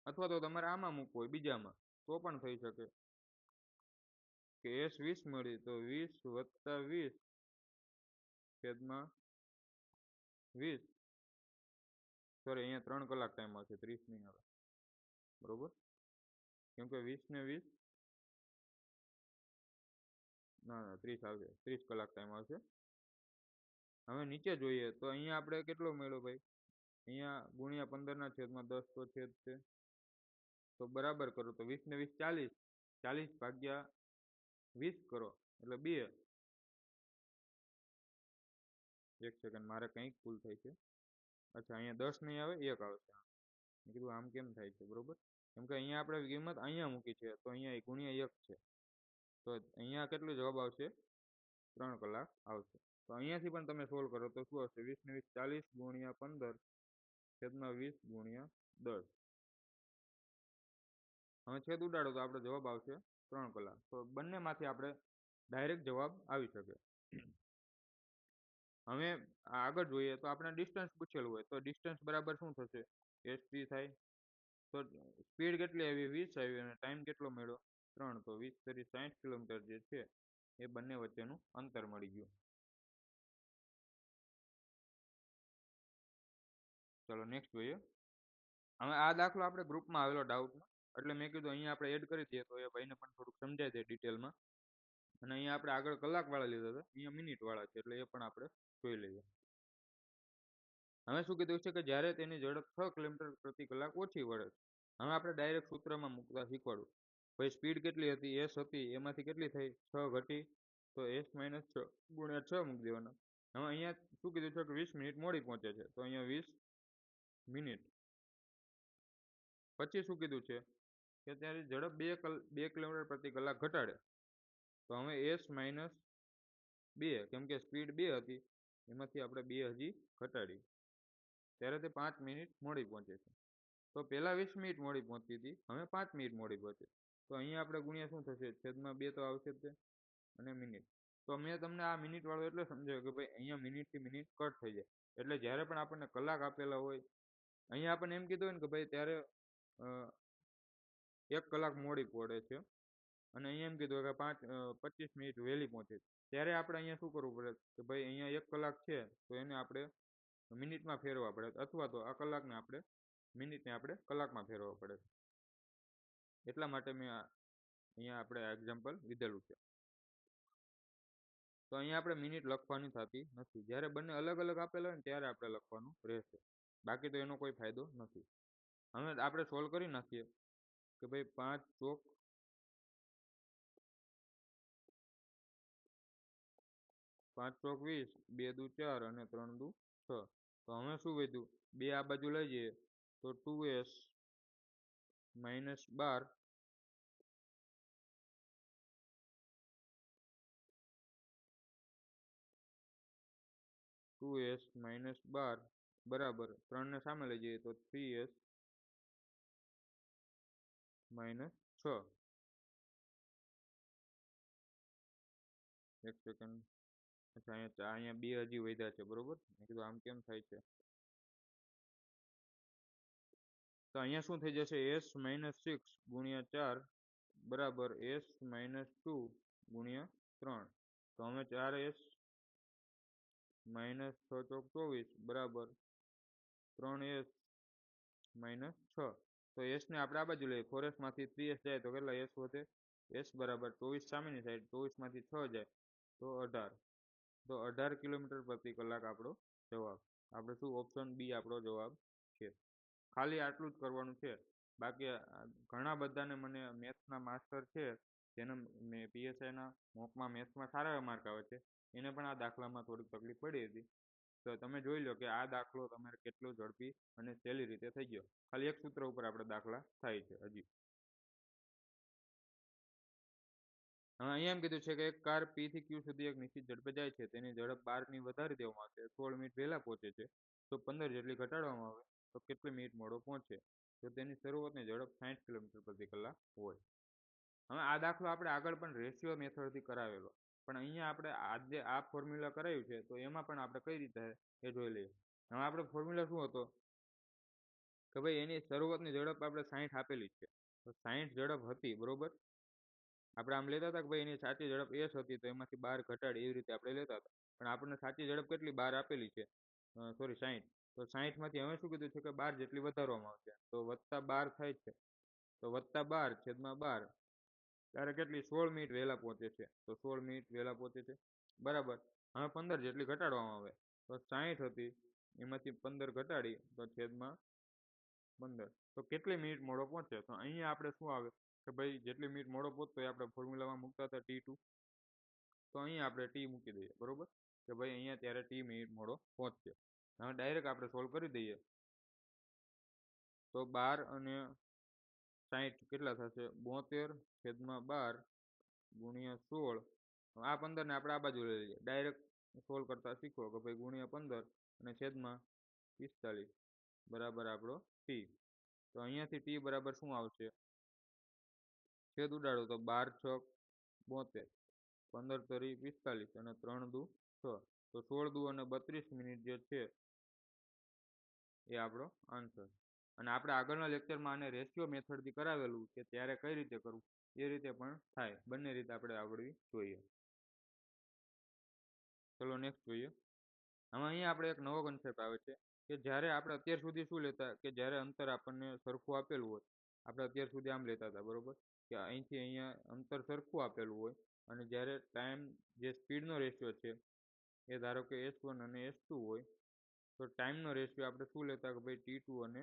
A: અથવા તો તમારે આમાં મૂકવો હોય બીજામાં તો પણ થઈ શકે કે એસ 20 મળી તો 20 વત્તા 20/20, સોરી અહીંયા 3 કલાક ટાઈમ આવશે, 30 નહીં આવે. બરોબર, કેમ કે 20 ને 20, ના 30 આવશે, 30 કલાક ટાઈમ આવશે. હવે નીચે જોઈએ તો અહીંયા આપણે કેટલો મળ્યો ભાઈ, અહીંયા ગુણ્યા 15/10 તો છે જ તે. તો બરાબર કરો તો 20 ને 20 40, 40 ભાગ્યા 20 કરો એટલે 2. એક સેકન્ડ, મારે કંઈક ભૂલ થઈ છે. અચ્છા, અહીંયા 10 નહીં આવે, 1 આવશે. મેં કીધું આમ કેમ થાય છે. બરોબર, કેમ કે અહીંયા આપણે કિંમત અહીંયા મૂકી છે તો અહીંયા ગુણ્યા 1 છે, તો અહીંયા કેટલો જવાબ આવશે, 3 કલાક આવશે. તો અહીંયાથી પણ તમે સોલ્વ કરો તો શું આવશે, 20 ને 20 40 ગુણ્યા 15/20 ગુણ્યા 10. હવે છેદ ઉડાડો તો આપણો જવાબ આવશે 3 કલાક. તો બંનેમાંથી આપણે ડાયરેક્ટ જવાબ આવી શકે. હવે આગળ જોઈએ તો આપણે ડિસ્ટન્સ પૂછેલું હોય તો ડિસ્ટન્સ બરાબર શું થશે, એસટી થાય. તો સ્પીડ કેટલી આવી, 20 આવી, અને ટાઈમ કેટલો મળ્યો, 3. તો 20 તરી 60 કિલોમીટર જે છે એ બંને વચ્ચેનું અંતર મળી ગયું. ચલો નેક્સ્ટ જોઈએ. હવે આ દાખલો આપણે ગ્રુપમાં આવેલો ડાઉટમાં, એટલે મેં કીધું અહીંયા આપણે એડ કરી દઈએ તો એ ભાઈને પણ થોડુંક સમજાય દે ડિટેલમાં. અને અહીંયા આપણે આગળ કલાકવાળા લીધા હતા, અહીંયા મિનિટવાળા છે, એટલે એ પણ આપણે જોઈ લઈએ. હવે શું કીધું છે કે જ્યારે તેની ઝડપ 6 કિલોમીટર પ્રતિ કલાક ઓછી વળે. હવે આપણે ડાયરેક્ટ સૂત્રમાં મૂકતા શીખવાડું. ભાઈ સ્પીડ કેટલી હતી, એસ હતી, એમાંથી કેટલી થઈ 6 ઘટી, તો s - 6 ગુણ્યા 6 મૂકી દેવાના. હવે અહીંયા શું કીધું છે કે 20 મિનિટ મોડી પહોંચે છે, તો અહીંયા 20 મિનિટ. પછી શું કીધું છે કે ત્યારે ઝડપ 2 કિલોમીટર પ્રતિ કલાક ઘટાડે. તો હવે s - 2, કેમ કે સ્પીડ 2 હતી એમાંથી આપણે 2 હજી ઘટાડી, ત્યારે તે 5 મિનિટ મોડી પહોંચે છે. તો પહેલા 20 મિનિટ મોડી પહોંચતી હતી, હવે 5 મિનિટ મોડી પહોંચે. તો અહીંયા આપણે ગુણ્યા શું થશે, છેદમાં 2 તો આવશે જ તે, અને મિનિટ. તો મેં તમને આ મિનિટ વાળો એટલે સમજાવ્યું કે ભાઈ અહીંયા મિનિટથી મિનિટ કટ થઈ જાય. એટલે જ્યારે પણ આપણને કલાક આપેલા હોય, અહીંયા આપણને એમ કીધું હોય ને કે ભાઈ ત્યારે 1 કલાક મોડી પડે છે, અને અહીંયા એમ કીધું કે 25 મિનિટ વહેલી પહોંચે છે, ત્યારે આપણે અહીંયા શું કરવું પડે કે ભાઈ અહીંયા 1 કલાક છે તો એને આપણે મિનિટમાં ફેરવવા પડે, અથવા તો આ કલાકને આપણે મિનિટને આપણે કલાકમાં ફેરવવા પડે. એટલા માટે મેં અહીંયા આપણે આ એક્ઝામ્પલ લીધેલું છે. તો અહીંયા આપણે મિનિટ લખવાની થતી નથી, જ્યારે બંને અલગ અલગ આપેલા હોય ને ત્યારે આપણે લખવાનું રહેશે, બાકી તો એનો કોઈ ફાયદો નથી. હવે આપણે સોલ્વ કરી નાખીએ કે ભાઈ 5 ચોક 5 ચોક 20, 2 દુ 4 અને 3 દુ 6. તો હવે શું વધ્યું? 2 આ બાજુ લઈ જઈએ તો 2s માઇનસ 12 2s માઇનસ 12 બરાબર 3 ને સામે લઈ જઈએ તો 3s માઇનસ 6. એક સેકન્ડ. અચ્છા, અહીંયા 2 હજી વધ્યા છે, બરોબર. મેં કીધું આમ કેમ થાય છે. તો અહીંયા શું થઈ જશે? s માઇનસ 6 ગુણ્યા 4 બરાબર s માઇનસ 2 ગુણ્યા 3. તો અમે 4s માઇનસ 6 ચોક 24 બરાબર 3s માઇનસ 6. તો s ને આપણે આ બાજુ લઈએ, 4s માંથી 3s જાય તો કેટલા s વધે? s બરાબર 24 સામેની સાઈડ, 24 માંથી 6 જાય તો 18. તો 18 કિલોમીટર પ્રતિ કલાક આપણો જવાબ. આપણે શું ઓપ્શન બી આપણો જવાબ છે. ખાલી આટલું જ કરવાનું છે. બાકી ઘણા બધાને મને મેથ્સના માસ્ટર છે જેને મેં પીએસઆઈના મોકમાં મેથ્સમાં સારા એવા માર્ક આવે છે, એને પણ આ દાખલામાં થોડીક તકલીફ પડી હતી. તો તમે જોઈ લો કે આ દાખલો તમારે કેટલો ઝડપી અને સહેલી રીતે થઈ ગયો. ખાલી એક સૂત્ર ઉપર આપણે દાખલા થાય છે હજી. હવે અહીંયા એમ કીધું છે કે એક કાર પી થી ક્યુ સુધી એક નિશ્ચિત ઝડપે જાય છે, તેની ઝડપ 12 ની વધારી દેવામાં આવશે, 16 મિનિટ વહેલા પહોંચે છે, તો 15 જેટલી ઘટાડવામાં આવે તો કેટલી મિનિટ મોડો પહોંચે? તો તેની શરૂઆતની ઝડપ 60 કિલોમીટર પ્રતિ કલાક હોય. હવે આ દાખલો આપણે આગળ પણ રેશિયો મેથડથી કરાવેલો, પણ અહીંયા આપણે આજે આ ફોર્મ્યુલા કરાયું છે તો એમાં પણ આપણે કઈ રીતે એ જોઈ લઈએ. હવે આપણે ફોર્મ્યુલા શું હતો કે ભાઈ એની શરૂઆતની ઝડપ આપણે 60 આપેલી છે, તો 60 ઝડપ હતી, બરોબર. આપણે આમ લેતા હતા કે ભાઈ એની સાચી ઝડપ s હતી તો એમાંથી 12 ઘટાડી એવી રીતે આપણે લેતા હતા, પણ આપણને સાચી ઝડપ કેટલી 12 આપેલી છે, સોરી 60. તો 60 માંથી હવે શું કીધું છે કે 12 જેટલી વધારવામાં આવશે, તો વત્તા 12 થાય છે, તો વત્તા 12 છેદમાં 12 ત્યારે કેટલી 16 મિનિટ વહેલા પહોંચે છે, તો 16 મિનિટ વહેલા પહોંચે છે, બરાબર. હવે 15 જેટલી ઘટાડવામાં આવે તો 60 હતી એમાંથી 15 ઘટાડી તો છેદમાં 15, તો કેટલી મિનિટ મોડો પહોંચે? તો અહીંયા આપણે શું આવે કે ભાઈ જેટલી મિનિટ મોડો પહોંચતો હોય આપણે ફોર્મ્યુલામાં મૂકતા હતા T2, તો અહીંયા આપણે ટી મૂકી દઈએ, બરોબર, કે ભાઈ અહીંયા ત્યારે ટી મિનિટ મોડો પહોંચશે. હવે ડાયરેક્ટ આપણે સોલ્વ કરી દઈએ તો 12 અને 60 કેટલા થશે? 72 છેદમાં 12 ગુણ્યા 16. આ 15 ને આપણે આ બાજુ લઈ લઈએ, ડાયરેક્ટ સોલ્વ કરતા શીખો કે ભાઈ ગુણ્યા 15 અને છેદમાં 45 બરાબર આપણો ટી. તો અહીંયાથી ટી બરાબર શું આવશે? છેદ ઉડાડો તો 12 છક 72, 15 તરી 45 અને 3 દુ 6, તો 16 દુ અને 32 મિનિટ જે છે એ આપણો આન્સર. અને આપણે આગળના લેક્ચરમાં આને રેશિયો મેથડથી કરાવેલું કે ત્યારે કઈ રીતે કરવું એ રીતે પણ થાય, બંને રીતે આપણે આવડવી જોઈએ. ચલો નેક્સ્ટ જોઈએ. હવે અહીંયા આપણે એક નવો કન્સેપ્ટ આવે છે કે જ્યારે આપણે અત્યાર સુધી શું લેતા કે જ્યારે અંતર આપણને સરખું આપેલું હોય, આપણે અત્યાર સુધી આમ લેતા હતા, બરોબર, કે અહીંથી અહીંયા અંતર સરખું આપેલું હોય અને જ્યારે ટાઈમ જે સ્પીડનો રેશિયો છે એ ધારો કે s1 અને s2 હોય, તો ટાઈમનો રેશિયો આપણે શું લેતા કે ભાઈ T2 અને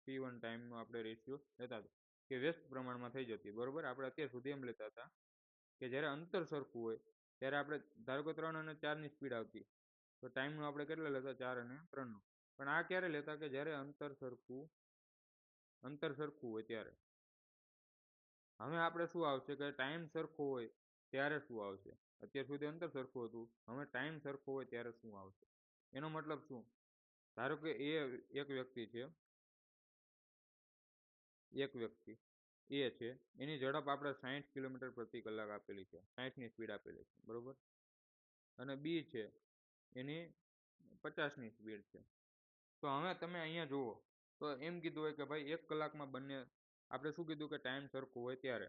A: T1 ટાઈમનો આપણે રેશિયો લેતા હતા કે વ્યસ્ત પ્રમાણમાં થઈ જતી, બરોબર. આપણે અત્યાર સુધી એમ લેતા હતા કે જ્યારે અંતર સરખું હોય ત્યારે આપણે ધારો કે 3 અને 4ની સ્પીડ આવતી તો ટાઈમનું આપણે કેટલા લેતા? 4 અને 3નું. પણ આ ક્યારે લેતા કે જ્યારે અંતર સરખું હોય ત્યારે. હવે આપણે શું આવશે કે ટાઈમ સરખો હોય ત્યારે શું આવશે? અત્યાર સુધી અંતર સરખું હતું, હવે ટાઈમ સરખો હોય ત્યારે શું આવશે? એનો મતલબ શું? ધારો કે એક વ્યક્તિ છે, એ છે, એની ઝડપ આપણે 60 કિલોમીટર પ્રતિ કલાક આપેલી છે, 60ની સ્પીડ આપેલી છે, બરોબર. અને બી છે, એની 50ની સ્પીડ છે. તો હવે તમે અહીંયા જુઓ તો એમ કીધું હોય કે ભાઈ 1 કલાકમાં બંને, આપણે શું કીધું કે ટાઈમ સરખો હોય ત્યારે.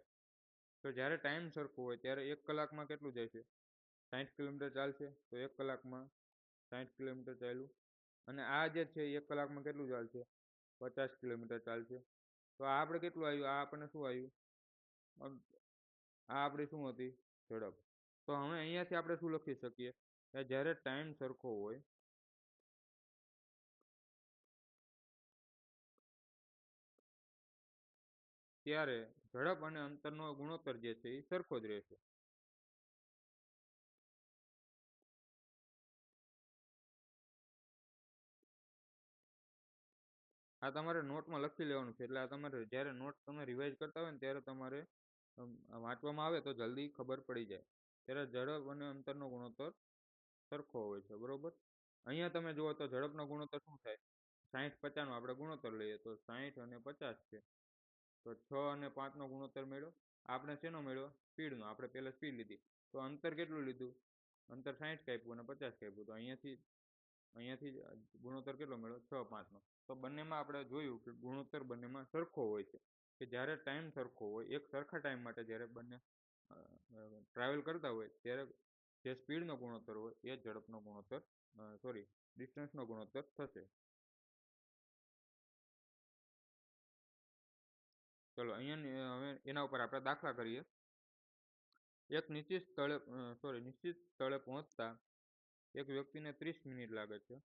A: તો જ્યારે ટાઈમ સરખો હોય ત્યારે 1 કલાકમાં કેટલું જાય છે? 60 કિલોમીટર ચાલશે, તો 1 કલાકમાં 60 કિલોમીટર ચાલ્યું. અને આ જે છે 1 કલાકમાં કેટલું ચાલશે? 50 કિલોમીટર ચાલશે. તો આ આપણે કેટલું આવ્યું? આ આપણને શું આવ્યું? આ આપણી શું હતી? ઝડપ. તો હવે અહીંયાથી આપણે શું લખી શકીએ કે જ્યારે ટાઈમ સરખો હોય ત્યારે ઝડપ અને અંતરનો ગુણોત્તર જે છે એ સરખો જ રહેશે. આ તમારે નોટમાં લખી લેવાનું છે. એટલે આ તમારે જ્યારે નોટ તમે રિવાઇઝ કરતા હોય ને ત્યારે તમારે વાંચવામાં આવે તો જલ્દી ખબર પડી જાય. ત્યારે ઝડપ અને અંતરનો ગુણોત્તર સરખો હોય છે, બરોબર. અહીંયા તમે જુઓ તો ઝડપનો ગુણોત્તર શું થાય? 60-50 નો આપણે ગુણોત્તર લઈએ તો 60 અને 50 છે. તો 6 અને 5 નો ગુણોત્તર મળ્યો. આપણે શેનો મળ્યો? સ્પીડનો. આપણે પહેલા સ્પીડ લીધી. તો અંતર કેટલું લીધું? અંતર 60 કાપ્યું અને 50 કાપ્યું. તો અહીંયાથી ગુણોત્તર કેટલો મળ્યો? 6-5 નો. તો બંનેમાં આપણે જોયું કે ગુણોત્તર બંનેમાં સરખો હોય છે. કે જ્યારે ટાઈમ સરખો હોય, એક સરખા ટાઈમ માટે જ્યારે બંને ટ્રાવેલ કરતા હોય ત્યારે જે સ્પીડનો ગુણોત્તર હોય એ ઝડપનો ગુણોત્તર ડિસ્ટન્સનો ગુણોત્તર થશે. ચલો અહીંયા હવે એના ઉપર આપણે દાખલા કરીએ. એક નિશ્ચિત સ્થળે પહોંચતા એક વ્યક્તિને 30 મિનિટ લાગે છે.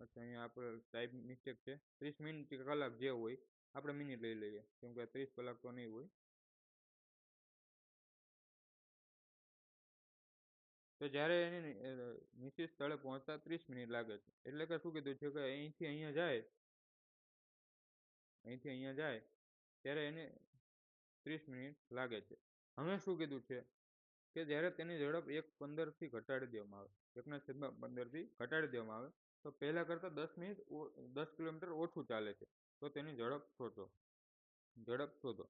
A: અચ્છા, અહીંયા આપણે ટાઈપ મિસ્ટેક છે. 30 મિનિટ કલાક જે હોય આપણે મિનિટ લઈ લઈએ, કેમ કે 30 કલાક તો નહીં હોય. તો જ્યારે એને નિશ્ચિત સ્થળે પહોંચતા 30 મિનિટ લાગે છે. એટલે કે શું કીધું છે કે અહીંથી અહીંયા જાય ત્યારે એને 30 મિનિટ લાગે છે. હવે શું કીધું છે કે જ્યારે તેની ઝડપ 1:15 ઘટાડી દેવામાં આવે, 1/15 ઘટાડી દેવામાં આવે તો પહેલા કરતાં 10 કિલોમીટર ઓછું ચાલે છે. તો તેની ઝડપ શોધો.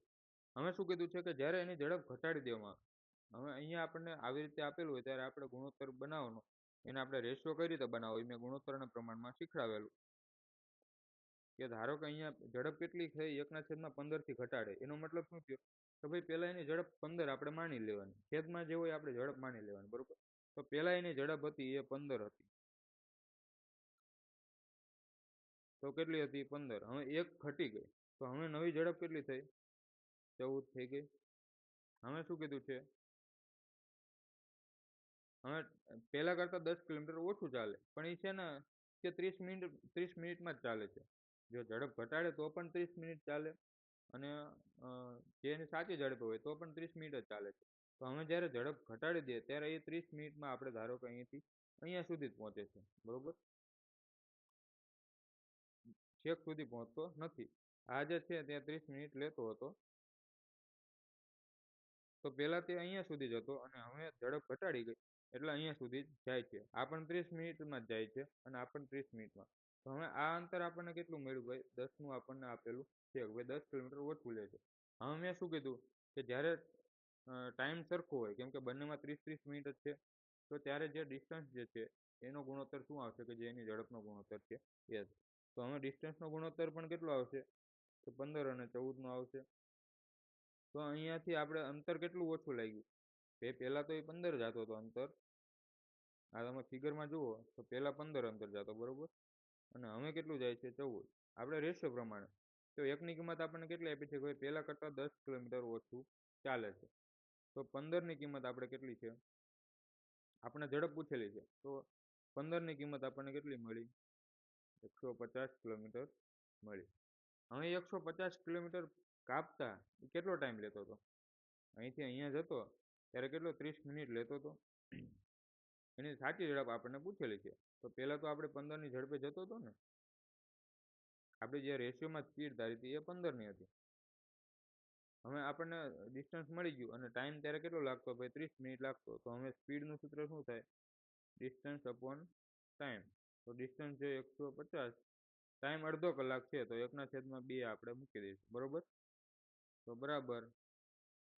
A: હવે શું કીધું છે કે જ્યારે એની ઝડપ ઘટાડી દેવામાં આવે. હવે અહીંયા આપણને આવી રીતે આપેલું હોય ત્યારે આપણે ગુણોત્તર બનાવવાનો. એને આપણે રેશિયો કઈ રીતે બનાવવો એ મેં ગુણોત્તરના પ્રમાણમાં શીખવાડેલું. કે ધારો કે અહીંયા ઝડપ કેટલી થઈ? 1/15 ઘટાડે. એનો મતલબ શું થયો? તો ભાઈ પહેલા એની ઝડપ 15 આપણે માની લેવાની. છેદમાં જે હોય આપણે ઝડપ માની લેવાની, બરોબર. તો પહેલા એની ઝડપ હતી એ 15 હતી. તો કેટલી હતી? 15. હવે 1 ઘટી ગઈ તો હવે નવી ઝડપ કેટલી થઈ? 14 થઈ ગઈ. હવે શું કીધું છે? હવે પહેલા કરતાં 10 કિલોમીટર ઓછું ચાલે, પણ એ છે ને કે 30 મિનિટમાં જ ચાલે છે. જો ઝડપ ઘટાડે તો પણ 30 મિનિટ ચાલે, અને જે એની સાચી ઝડપ હોય તો પણ 30 મિનિટ જ ચાલે છે. તો હવે જ્યારે ઝડપ ઘટાડી દે ત્યારે એ 30 મિનિટમાં આપણે ધારો કે અહીંયાથી અહીંયા સુધી જ પહોંચે છે, બરોબર. છેક સુધી પહોંચતો નથી. આ જે છે ત્યાં 30 મિનિટ લેતો હતો. તો પહેલા તે અહીંયા સુધી જ હતો અને હવે ઝડપ ઘટાડી ગઈ એટલે અહીંયા સુધી જ જાય છે. આ પણ 30 મિનિટમાં જ જાય છે અને આ પણ 30 મિનિટમાં. તો હવે આ અંતર આપણને કેટલું મળ્યું ભાઈ? 10નું આપણને આપેલું છે. ભાઈ 10 કિલોમીટર ઓછું લે છે. હવે મેં શું કીધું કે જ્યારે ટાઈમ સરખો હોય, કેમ કે બંનેમાં 30-30 મિનિટ જ છે, તો ત્યારે જે ડિસ્ટન્સ જે છે એનો ગુણોત્તર શું આવશે? કે જે એની ઝડપનો ગુણોત્તર છે એ. તો હવે ડિસ્ટન્સનો ગુણોત્તર પણ કેટલો આવશે? તો 15 અને 14 નો આવશે. તો અહીંયાથી આપણે અંતર કેટલું ઓછું લાગ્યું? પહેલા તો એ 15 જતો હતો અંતર. આ તમે ફિગરમાં જુઓ તો પહેલા 15 અંતર જતો, બરોબર. અને હવે કેટલું જાય છે? 14. આપણે રેશિયો પ્રમાણે તો એકની કિંમત આપણને કેટલી આપી છે? ભાઈ પહેલા કરતાં 10 કિલોમીટર ઓછું ચાલે છે. તો 15ની કિંમત આપણે કેટલી છે? આપણે ઝડપ પૂછેલી છે. તો 15ની કિંમત આપણને કેટલી મળી? 150 કિલોમીટર મળી. હવે 150 કિલોમીટર કાપતા કેટલો ટાઈમ લેતો હતો? અહીંથી અહીંયા જતો ત્યારે કેટલો? 30 મિનિટ લેતો હતો. એની સાચી ઝડપ આપણને પૂછેલી છે. તો પહેલાં તો આપણે 15ની ઝડપે જતો હતો ને. આપણે જે રેશિયોમાં સ્પીડ ધારી હતી એ 15ની હતી. હવે આપણને ડિસ્ટન્સ મળી ગયું અને ટાઈમ ત્યારે કેટલો લાગતો? ભાઈ 30 મિનિટ લાગતો. તો હવે સ્પીડનું સૂત્ર શું થાય? Distance upon time. તો ડિસ્ટન્સ છે 150, ટાઈમ અડધો કલાક છે તો 1/2 આપણે મૂકી દઈશું, બરોબર. તો બરાબર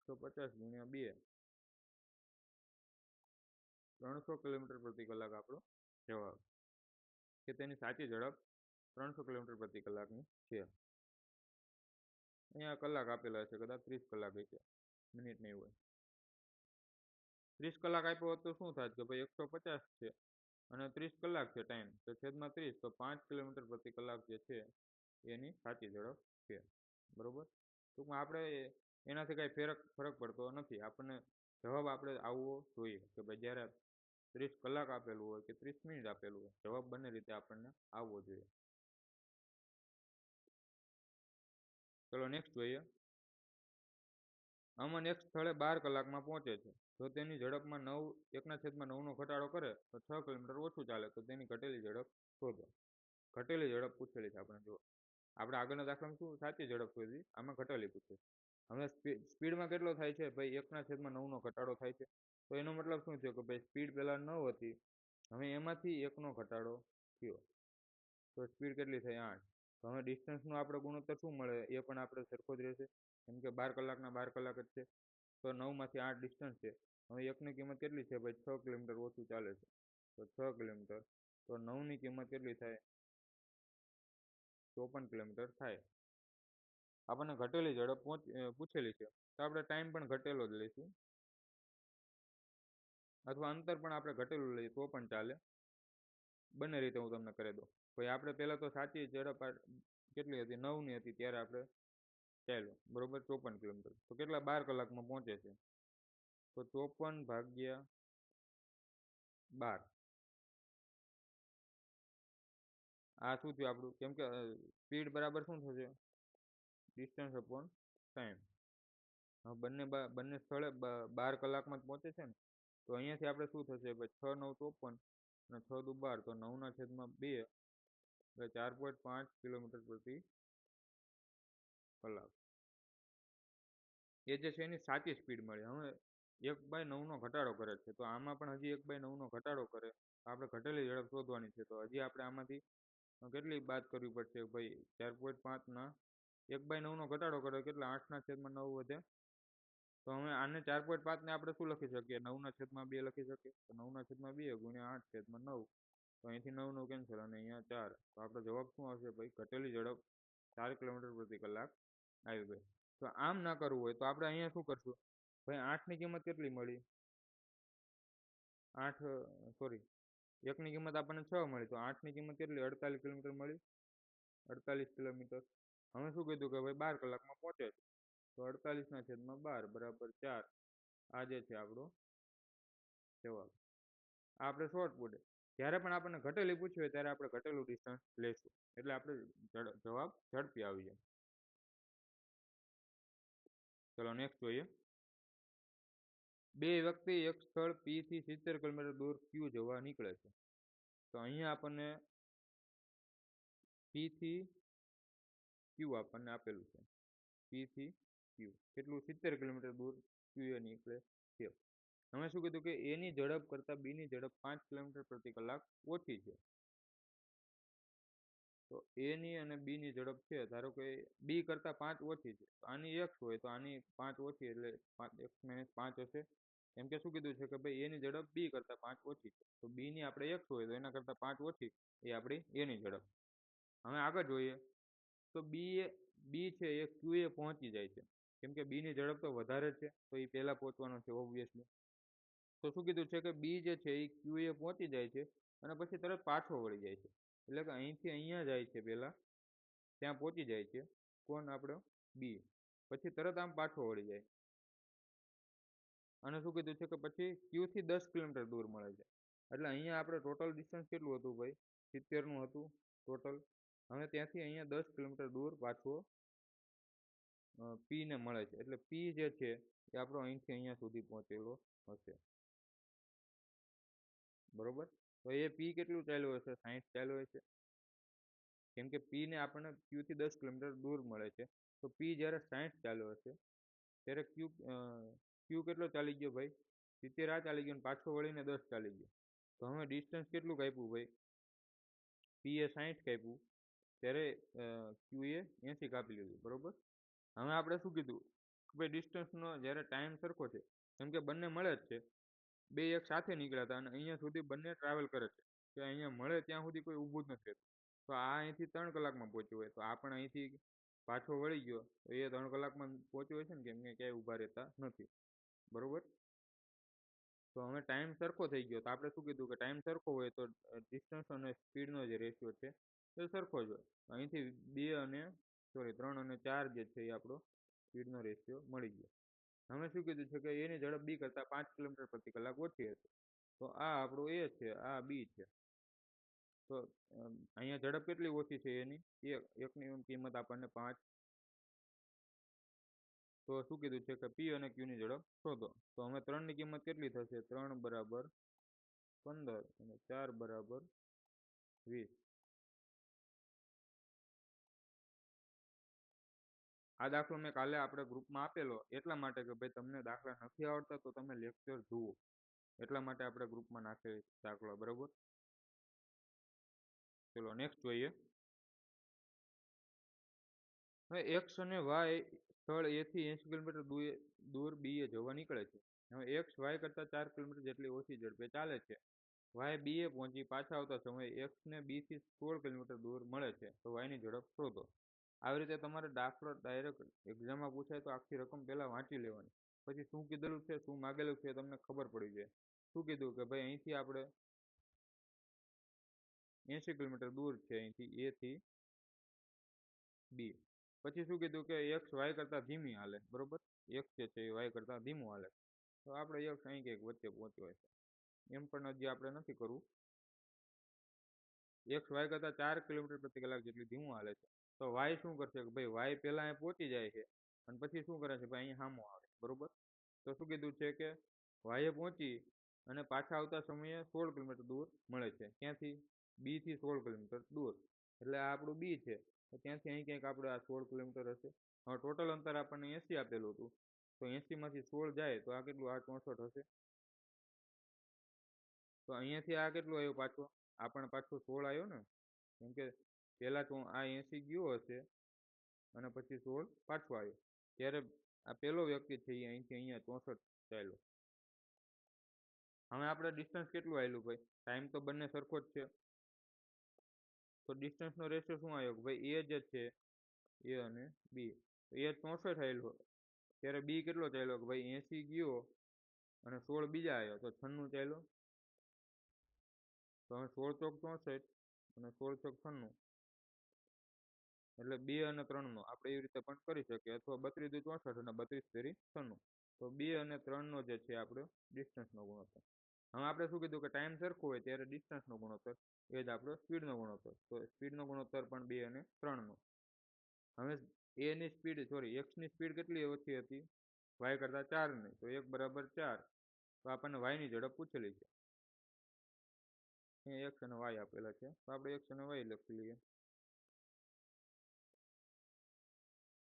A: 150 ગુણ્યા 2, 300 કિલોમીટર પ્રતિ કલાક આપણો જવાબ. કે તેની સાચી ઝડપ 300 કિલોમીટર પ્રતિ કલાકની છે. અહીંયા કલાક આપેલા છે, કદાચ 30 કલાક છે, મિનિટ નહીં હોય. 30 કલાક આપ્યો હોત તો શું થાત? કે ભાઈ 150 છે અને 30 કલાક છે ટાઈમ, તો છેદમાં 30, તો 5 કિલોમીટર પ્રતિ કલાક જે છે એની સાચી ઝડપ છે, બરોબર. ટૂંકમાં આપણે એનાથી કાંઈ ફરક પડતો નથી. આપણને જવાબ આપણે આવવો જોઈએ કે ભાઈ જ્યારે 30 કલાક આપેલું હોય કે 30 મિનિટ આપેલું હોય, જવાબ બંને રીતે આપણને આવવો જોઈએ. ચલો નેક્સ્ટ જોઈએ. અમન એક સ્થળે 12 કલાકમાં પહોંચે છે. જો તેની ઝડપમાં 1/9નો ઘટાડો કરે તો 6 કિલોમીટર ઓછું ચાલે. તો તેની ઘટેલી ઝડપ શોધો. ઘટેલી ઝડપ પૂછેલી છે આપણે, જુઓ. આપણે આગળના દાખલામાં શું સાચી ઝડપ શોધી, આમાં ઘટેલી પૂછે. હવે સ્પીડમાં કેટલો થાય છે ભાઈ, 1/9નો ઘટાડો થાય છે. તો એનો મતલબ શું થયો કે ભાઈ સ્પીડ પહેલાં 9 હતી, હવે એમાંથી 1નો ઘટાડો થયો, તો સ્પીડ કેટલી થઈ 8. તો હવે ડિસ્ટન્સનો આપણે ગુણોત્તર શું મળે એ પણ આપણે સરખો જ રહેશે, કેમ કે 12 કલાકના 12 કલાક જ છે. તો 9માંથી 8 ડિસ્ટન્સ છે. હવે એકની કિંમત કેટલી છે ભાઈ, 6 કિલોમીટર ઓછું ચાલે છે, તો 6 કિલોમીટર. તો 9ની કિંમત કેટલી થાય, 54 કિલોમીટર થાય. આપણને ઘટેલી ઝડપ પૂછેલી છે, તો આપણે ટાઈમ પણ ઘટેલો જ લઈશું, અથવા અંતર પણ આપણે ઘટેલું લઈએ તો પણ ચાલે. બંને રીતે હું તમને કરી દઉં. ભાઈ આપણે પહેલાં તો સાચી ઝડપ કેટલી હતી, 9ની હતી ત્યારે આપણે ચાલ્યો બરોબર 54 કિલોમીટર. તો કેટલા 12 કલાકમાં પહોંચે છે, તો 54/12. આ શું થયું આપણું, કેમ કે સ્પીડ બરાબર શું થશે, ડિસ્ટન્સ અપોન ટાઈમ. હવે બંને સ્થળે 12 કલાકમાં જ પહોંચે છે ને, તો અહીંયાથી આપણે શું થશે ભાઈ, 6 9 54 અને 6 દુ 12, તો 9/2 એટલે 4.5 કિલોમીટર પ્રતિ કલાક. એ જે છે એની સાચી સ્પીડ મળી. હવે 1/9નો ઘટાડો કરે છે, તો આમાં પણ હજી 1/9નો ઘટાડો કરે, આપણે ઘટેલી ઝડપ શોધવાની છે. તો હજી આપણે આમાંથી કેટલી બાદ કરવી પડશે ભાઈ, 4.5ના 1/9નો ઘટાડો કરે કેટલા, 8/9 વધે. તો હવે આને 4.5ને આપણે શું લખી શકીએ, 9/2 લખી શકીએ. તો 9/2 ગુણ્યા 8/9, તો અહીંથી 9 9 કેન્સલ અને અહીંયા 4. તો આપણો જવાબ શું આવશે ભાઈ, ઘટેલી ઝડપ 4 કિલોમીટર પ્રતિ કલાક આવી ગઈ. તો આમ ના કરવું હોય તો આપણે અહીંયા શું કરશું ભાઈ, 8ની કિંમત કેટલી મળી, 1ની કિંમત આપણને 6 મળી, તો 8ની કિંમત કેટલી, 48 કિલોમીટર મળી, 48 કિલોમીટર. હવે શું કીધું કે ભાઈ 12 કલાકમાં પહોંચે છે, તો 48/12 બરાબર 4. આ જે છે આપણો જવાબ. આ આપણે શોર્ટ પૂટે. જ્યારે પણ આપણને ઘટેલી પૂછ્યું હોય ત્યારે આપણે ઘટેલું ડિસ્ટન્સ લેશું, એટલે આપણે જવાબ ઝડપી આવી જાય. ચલો નેક્સ્ટ જોઈએ. બે વ્યક્તિ એક સ્થળ P થી 70 કિલોમીટર દૂર Q જવા નીકળે છે. તો અહીંયા આપણને P થી Q આપણને આપેલું છે, P થી Q કેટલું 70 કિલોમીટર દૂર Q એ નીકળે છે. હવે શું કીધું કે એની ઝડપ કરતાં બીની ઝડપ 5 કિલોમીટર પ્રતિ કલાક ઓછી છે. તો એની અને બીની ઝડપ છે, ધારો કે બી કરતાં 5 ઓછી છે, તો આની x હોય તો આની 5 ઓછી, એટલે x - 5 હશે. એમ કે શું કીધું છે કે ભાઈ એની ઝડપ બી કરતાં 5 ઓછી છે, તો બીની આપણે x હોય તો એના કરતાં 5 ઓછી, એ આપણી એની ઝડપ. હવે આગળ જોઈએ તો બી છે એ ક્યુ એ પહોંચી જાય છે, કેમ કે બીની ઝડપ તો વધારે છે, તો એ પહેલાં પહોંચવાનો છે ઓબ્વિયસલી. તો શું કીધું છે કે બી જે છે એ ક્યુ એ પહોંચી જાય છે અને પછી તરત પાછો વળી જાય છે, એટલે કે અહીંથી અહીંયા જાય છે, પહેલાં ત્યાં પહોંચી જાય છે કોણ, આપણો બી, પછી તરત આમ પાછો વળી જાય. અને શું કીધું છે કે પછી ક્યુ થી 10 કિલોમીટર દૂર મળે છે, એટલે અહીંયા આપણે ટોટલ ડિસ્ટન્સ કેટલું હતું ભાઈ, 70નું હતું ટોટલ. હવે ત્યાંથી અહીંયા 10 કિલોમીટર દૂર પાછો પી ને મળે છે, એટલે પી જે છે એ આપણો અહીંથી અહીંયા સુધી પહોંચેલો હશે, બરોબર. તો એ પી કેટલું ચાલ્યું હશે, 60 ચાલ્યું હશે, કેમ કે પી ને આપણને ક્યુ થી 10 કિલોમીટર દૂર મળે છે. તો પી જ્યારે 60 ચાલ્યો હશે ત્યારે ક્યુ કેટલો ચાલી ગયો ભાઈ, 70 આ ચાલી ગયો અને પાછો વળીને 10 ચાલી ગયો. તો હવે ડિસ્ટન્સ કેટલું કાપ્યું ભાઈ, પી એ 60 કાપ્યું, ત્યારે ક્યુ એ 80 કાપી લીધું, બરોબર. હવે આપણે શું કીધું કે ભાઈ ડિસ્ટન્સનો જ્યારે ટાઈમ સરખો છે, કેમ કે બંને મળે જ છે, બે એક સાથે નીકળ્યા હતા અને અહીંયા સુધી બંને ટ્રાવેલ કરે છે, કે અહીંયા મળે ત્યાં સુધી કોઈ ઊભું જ નથી રહેતું. તો આ અહીંથી 3 કલાકમાં પહોંચ્યું હોય, તો આ પણ અહીંથી પાછો વળી ગયો, તો એ 3 કલાકમાં પહોંચ્યો હોય છે ને, કેમ કે ક્યાંય ઊભા રહેતા નથી, બરોબર. તો હવે ટાઈમ સરખો થઈ ગયો, તો આપણે શું કીધું કે ટાઈમ સરખો હોય તો ડિસ્ટન્સ અને સ્પીડનો જે રેશિયો છે એ સરખો જ હોય. અહીંથી 3 અને 4 જે છે એ આપણો સ્પીડનો રેશિયો મળી ગયો. હવે શું કીધું છે કે એની ઝડપ બી કરતાં 5 કિલોમીટર પ્રતિ કલાક ઓછી હશે, તો આ આપણું એ છે, આ બી છે. તો અહીંયા ઝડપ કેટલી ઓછી છે એની, એકની કિંમત આપણને 5. તો શું કીધું છે કે પી અને ક્યુની ઝડપ શોધો. તો હવે 3ની કિંમત કેટલી થશે, 3 બરાબર 15 અને 4 બરાબર 20. આ દાખલો મેં કાલે આપણે ગ્રુપમાં આપેલો એટલા માટે કે ભાઈ તમને દાખલા નથી આવડતા તો તમે લેક્ચર જુઓ એટલા માટે આપણે ગ્રુપમાં નાખે દાખલો, બરોબર. ચલો નેક્સ્ટ જોઈએ. હવે એક્સ અને વાય સ્થળ એ થી 80 કિલોમીટર દૂર બી એ જવા નીકળે છે. હવે એક્સ વાય કરતા 4 કિલોમીટર જેટલી ઓછી ઝડપે ચાલે છે. વાય બી એ પહોંચી પાછા આવતા સમયે એક્સ ને બી થી 16 કિલોમીટર દૂર મળે છે, તો વાય ની ઝડપ શોધો. આવી રીતે તમારે દાખલો ડાયરેક્ટ એક્ઝામમાં પૂછાય તો આખી રકમ પહેલા વાંચી લેવાની, પછી શું કીધેલું છે શું માગેલું છે તમને ખબર પડી જાય. શું કીધું કે ભાઈ અહીંથી આપણે 80 કિલોમીટર દૂર છે અહીંથી એ થી બી. પછી શું કીધું કે એક્સ વાય કરતા ધીમી હાલે, બરોબર. એક્સ જે છે એ વાય કરતા ધીમું હાલે, તો આપણે એક્સ અહીં ક્યાંક વચ્ચે પહોંચ્યો હોય છે. એમ પણ હજી આપણે નથી કરવું. એક્સ વાય કરતા 4 કિલોમીટર પ્રતિ કલાક જેટલી ધીમું હાલે છે, તો વાય શું કરશે કે ભાઈ વાય પહેલા અહીં પહોંચી જાય છે અને પછી શું કરે છે ભાઈ અહીં સામો આવે, બરોબર. તો શું કીધું છે કે વાય પહોંચી અને પાછા આવતા સમયે 16 કિલોમીટર દૂર મળે છે. ક્યાંથી? બી થી 16 કિલોમીટર દૂર, એટલે આ આપણું બી છે, તો ત્યાંથી અહીં ક્યાંક આપણે આ 16 કિલોમીટર હશે. હવે ટોટલ અંતર આપણને 80 આપેલું હતું, તો 80 માંથી 16 જાય તો આ કેટલું? આ 64 હશે. તો અહીંયાથી આ કેટલું આવ્યું પાછું? આપણને પાછું 16 આવ્યો ને, કેમ કે પહેલા તો આ 80 ગયો હશે અને પછી 16 પાછો આવ્યો, ત્યારે આ પહેલો વ્યક્તિ છે એ અહીંથી અહીંયા 64 ચાલ્યો. હવે આપણે ડિસ્ટન્સ કેટલું આવેલું ભાઈ? ટાઈમ તો બંને સરખો જ છે, તો ડિસ્ટન્સનો રેશિયો શું આવ્યો કે ભાઈ એ જે છે એ અને બી, એ 64 આવેલો, ત્યારે બી કેટલો ચાલ્યો કે ભાઈ 80 ગયો અને 16 બીજા આવ્યો, તો 96 ચાલ્યો. તો હવે 16 ચોક 64 અને 16 ચોક 96, એટલે 2 અને 3 નો આપણે એવી રીતે પણ કરી શકીએ, અથવા 32 દુ 64 અને 32 તેરી 96. તો 2 અને 3 નો જે છે આપણો ડિસ્ટન્સનો ગુણોત્તર. હવે આપણે શું કીધું કે ટાઈમ સરખો હોય ત્યારે ડિસ્ટન્સનો ગુણોત્તર, એ જ આપણો સ્પીડનો ગુણોત્તર, તો સ્પીડનો ગુણોત્તર પણ 2 અને 3 નો. હવે એની સ્પીડ એક્સની સ્પીડ કેટલી ઓછી હતી? વાય કરતા 4 ની, તો 1 બરાબર 4, તો આપણને વાયની ઝડપ પૂછેલી છે. એક્સ અને વાય આપેલા છે, તો આપણે એક્સ અને વાય લખી લઈએ.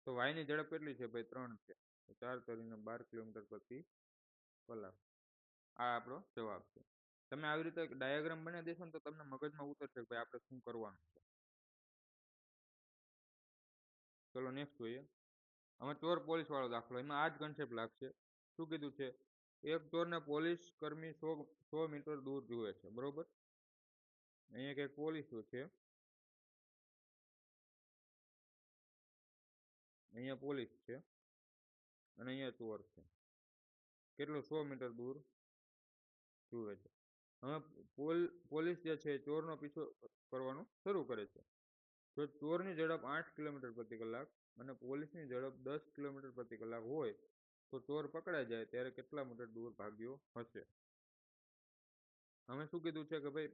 A: તો વાયની ઝડપ કેટલી છે ભાઈ? 3 છે, તો 4 કરીને 12 કિલોમીટર પ્રતિ કલાક. આ આપણો જવાબ છે. તમે આવી રીતે ડાયાગ્રામ બનાવી દેશો ને તો તમને મગજમાં ઉતરશે કે ભાઈ આપણે શું કરવાનું છે. ચલો નેક્સ્ટ જોઈએ. અમે ચોર પોલીસ વાળો દાખલો, એમાં આ જ કન્સેપ્ટ લાગશે. શું કીધું છે? એક ચોરને પોલીસ કર્મી 100 મીટર દૂર જુએ છે, બરોબર. અહીંયા કંઈક પોલીસ છે, અહીંયા પોલીસ છે અને અહીંયા ચોર છે. કેટલું? 100 મીટર દૂર જુએ છે. હવે પોલીસ જે છે ચોરનો પીછો કરવાનું શરૂ કરે છે. જો ચોરની ઝડપ 8 કિલોમીટર પ્રતિ કલાક અને પોલીસની ઝડપ 10 કિલોમીટર પ્રતિ કલાક હોય તો ચોર પકડાઈ જાય ત્યારે કેટલા મીટર દૂર ભાગ્યો હશે? અમે શું કીધું છે કે ભાઈ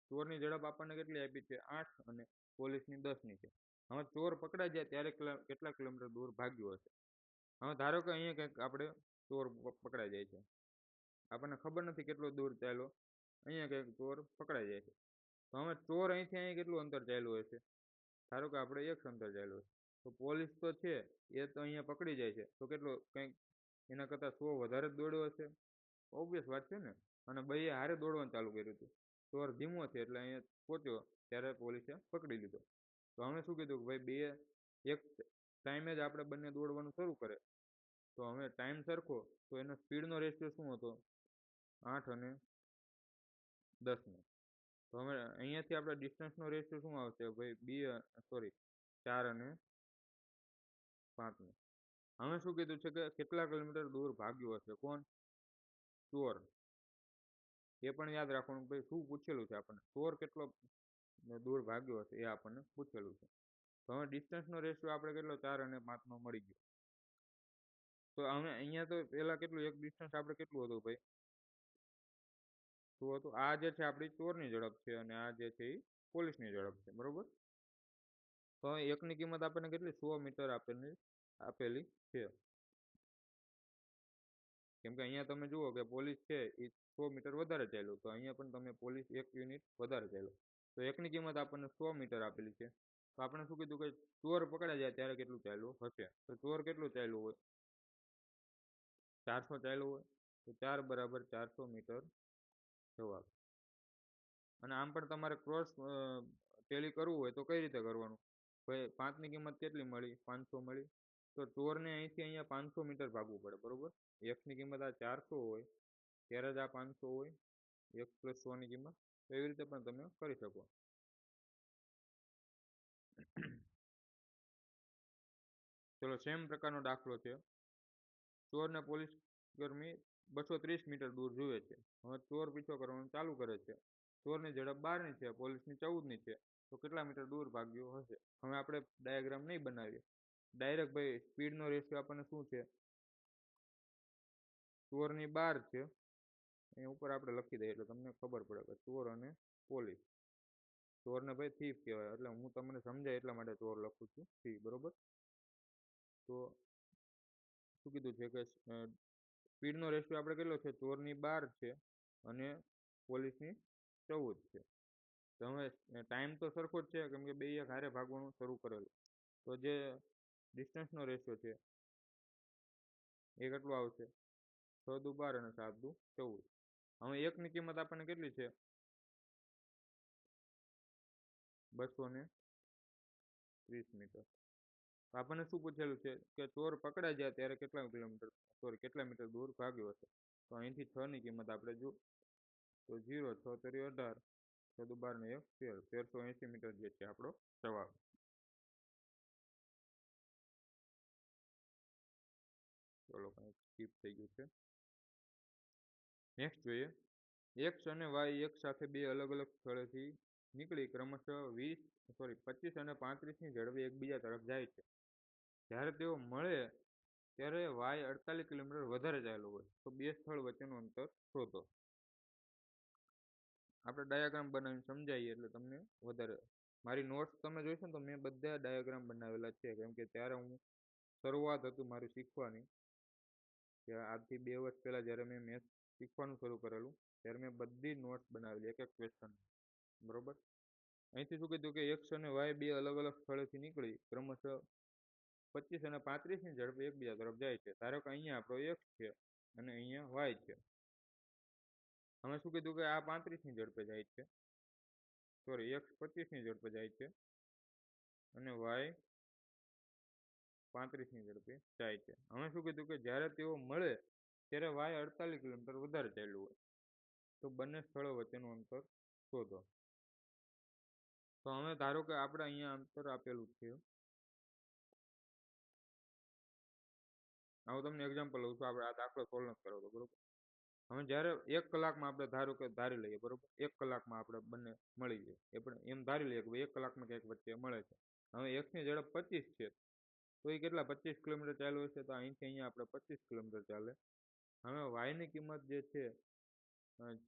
A: ચોરની ઝડપ આપણને કેટલી આપી છે? 8 અને પોલીસની 10 ની છે. હવે ચોર પકડાઈ જાય ત્યારે કેટલા કિલોમીટર દૂર ભાગ્યો હશે? હવે ધારો કે અહીંયા કંઈક આપણે ચોર પકડાઈ જાય છે, આપણને ખબર નથી કેટલો દૂર ચાલ્યો, અહીંયા કંઈક ચોર પકડાઈ જાય છે, તો હવે ચોર અહીંથી અહીંયા કેટલું અંતર ચાલ્યું હશે? ધારો કે આપણે એક અંતર ચાલ્યું હશે, તો પોલીસ તો છે એ તો અહીંયા પકડી જાય છે, તો કેટલો કંઈક એના કરતાં 100 વધારે જ દોડ્યો હશે, ઓબ્વિયસ વાત છે ને. અને ભાઈએ હારે દોડવાનું ચાલુ કર્યું હતું, ચોર ધીમો છે એટલે અહીંયા પહોંચ્યો ત્યારે પોલીસે પકડી લીધો. તો અમે શું કીધું કે ભાઈ એક ટાઈમે જ આપણે બંને દોડવાનું શરૂ કરે, તો હવે ટાઈમ સરખો, તો એનો સ્પીડનો રેશિયો શું હતો? 8 અને 10 નો. તો હવે અહીંયાથી આપણે ડિસ્ટન્સનો રેશિયો શું આવશે ભાઈ? 4 અને 5 નો. હવે શું કીધું છે કે કેટલા કિલોમીટર દૂર ભાગ્યો હશે? કોણ? ચોર. એ પણ યાદ રાખવાનું ભાઈ શું પૂછેલું છે આપણને, ચોર કેટલો દૂર ભાગ્યો હશે એ આપણને પૂછેલું છે. તો હવે ડિસ્ટન્સનો રેશિયો આપણે કેટલો? 4 અને 5 નો મળી ગયો. તો હવે અહીંયા તો પેલા કેટલું એક ડિસ્ટન્સ આપણે કેટલું હતું ભાઈ? શું હતું? આ જે છે આપણી ચોરની ઝડપ છે અને આ જે છે એ પોલીસની ઝડપ છે, બરોબર. તો એકની કિંમત આપણને કેટલી? 100 મીટર આપેલી છે. કેમ કે અહીંયા તમે જુઓ કે પોલીસ છે એ 100 મીટર વધારે ચાલ્યું, તો અહીંયા પણ તમે પોલીસ 1 યુનિટ વધારે ચાલ્યો, તો એકની કિંમત આપણને 100 મીટર આપેલી છે તો આપણે શું કીધું કે ચોર પકડાઈ જાય ત્યારે કેટલું ચાલ્યું હશે, તો ચોર કેટલું ચાલ્યું હોય, 400 ચાલ્યું હોય, તો 4 બરાબર 400 મીટર જવાબ. અને આમ પણ તમારે ક્રોસ ટેલી કરવું હોય તો કઈ રીતે કરવાનું, ભાઈ 5 ની કિંમત કેટલી મળી, 500 મળી, તો ચોરને અહીંથી અહીંયા 500 મીટર ભાગવું પડે, બરોબર. એક્સની કિંમત આ 400 હોય ત્યારે જ આ 500 હોય, એક્સ પ્લસ 100ની કિંમત. તો એવી રીતે પણ તમે કરી શકો. ચલો સેમ પ્રકારનો દાખલો છે. ચોરને પોલીસ કર્મી 230 મીટર દૂર જુએ છે. હવે ચોર પીછો કરવાનું ચાલુ કરે છે. ચોરની ઝડપ 12ની છે, પોલીસની 14ની છે, તો કેટલા મીટર દૂર ભાગ્યો હશે. હવે આપણે ડાયાગ્રામ નહીં બનાવીએ, ડાયરેક્ટ ભાઈ સ્પીડનો રેશિયો આપણને શું છે, ચોરની 12 છે, અહીંયા ઉપર આપણે લખી દઈએ એટલે તમને ખબર પડે કે ચોર અને પોલીસ. ચોરને ભાઈ થીફ કહેવાય, એટલે હું તમને સમજાય એટલા માટે ચોર લખું છું, થીફ, બરોબર. તો શું કીધું છે કે સ્પીડનો રેશિયો આપણે કેટલો છે, ચોરની 12 છે અને પોલીસની 14 છે. તો હવે ટાઈમ તો સરખો જ છે, કેમ કે બે એક હારે ભાગવાનું શરૂ કરેલું. તો જે ડિસ્ટન્સનો રેશિયો છે એ કેટલો આવશે, 6 દુ 12 અને 7 દુ 14. હવે એકની કિંમત આપણને કેટલી છે, 230 મીટર. આપણને શું પૂછેલું છે કે ચોર પકડાઈ જાય ત્યારે કેટલા મીટર દૂર ભાગ્યો હશે. તો અહીંથી 6ની કિંમત આપણે જો, તો 0, 6 તરી 18, 6 દુ 12 ને 1 13, 1380 મીટર જે છે આપણો જવાબ. ચલો કંઈક સ્કીપ થઈ ગયું છે. નેક્સ્ટ જોઈએ. એક્સ અને વાય એક સાથે બે અલગ અલગ સ્થળેથી નીકળી ક્રમશઃ 25 અને 35ની ઝડપે એકબીજા તરફ જાય છે. જ્યારે તેઓ મળે ત્યારે વાય 48 કિલોમીટર વધારે ચાલ્યો હોય, તો બે સ્થળ વચ્ચેનું અંતર શોધો. આપણે ડાયાગ્રામ બનાવીને સમજાવીએ એટલે તમને વધારે. મારી નોટ્સ તમે જોઈશો ને તો મેં બધા ડાયાગ્રામ બનાવેલા છે, કેમ કે ત્યારે હું શરૂઆત હતું મારી શીખવાની, કે આજથી 2 વર્ષ પહેલાં જ્યારે મેં મેથ્સ શીખવાનું શરૂ કરેલું ત્યારે મેં બધી નોટ્સ બનાવેલી એક એક ક્વેશ્ચન, બરોબર. અહીંથી શું કીધું કે એક્સ અને વાય બે અલગ અલગ સ્થળેથી નીકળી ક્રમશઃ 25 અને 35ની ઝડપે એકબીજા તરફ જાય છે. ધારો કે અહીંયા આપણો એક્સ છે અને અહીંયા વાય છે. અમે શું કીધું કે આ 35ની ઝડપે જાય છે, સોરી એક્સ 25ની ઝડપે જાય છે અને વાય 35ની ઝડપે જાય છે. અમે શું કીધું કે જ્યારે તેઓ મળે ત્યારે વાય 48 કિલોમીટર વધારે ચાલ્યું હોય, તો બંને સ્થળો વચ્ચેનું અંતર શોધો. તો હવે ધારો કે આપણે અહીંયા અંતર આપેલું છે. હું તમને એક્ઝામ્પલ લઉં છું, આપણે આ દાખલો સોલ્વ નથી કરાવતો, બરોબર. હવે જ્યારે 1 કલાકમાં આપણે ધારી લઈએ, બરોબર, 1 કલાકમાં આપણે બંને મળી જાય, એ પણ એમ ધારી લઈએ કે 1 કલાકમાં ક્યાંક વચ્ચે મળે છે. હવે એક્સની ઝડપ 25 છે, તો એ કેટલા 25 કિલોમીટર ચાલ્યું હશે, તો અહીંથી અહીંયા આપણે 25 કિલોમીટર ચાલે. હવે વાયની કિંમત જે છે,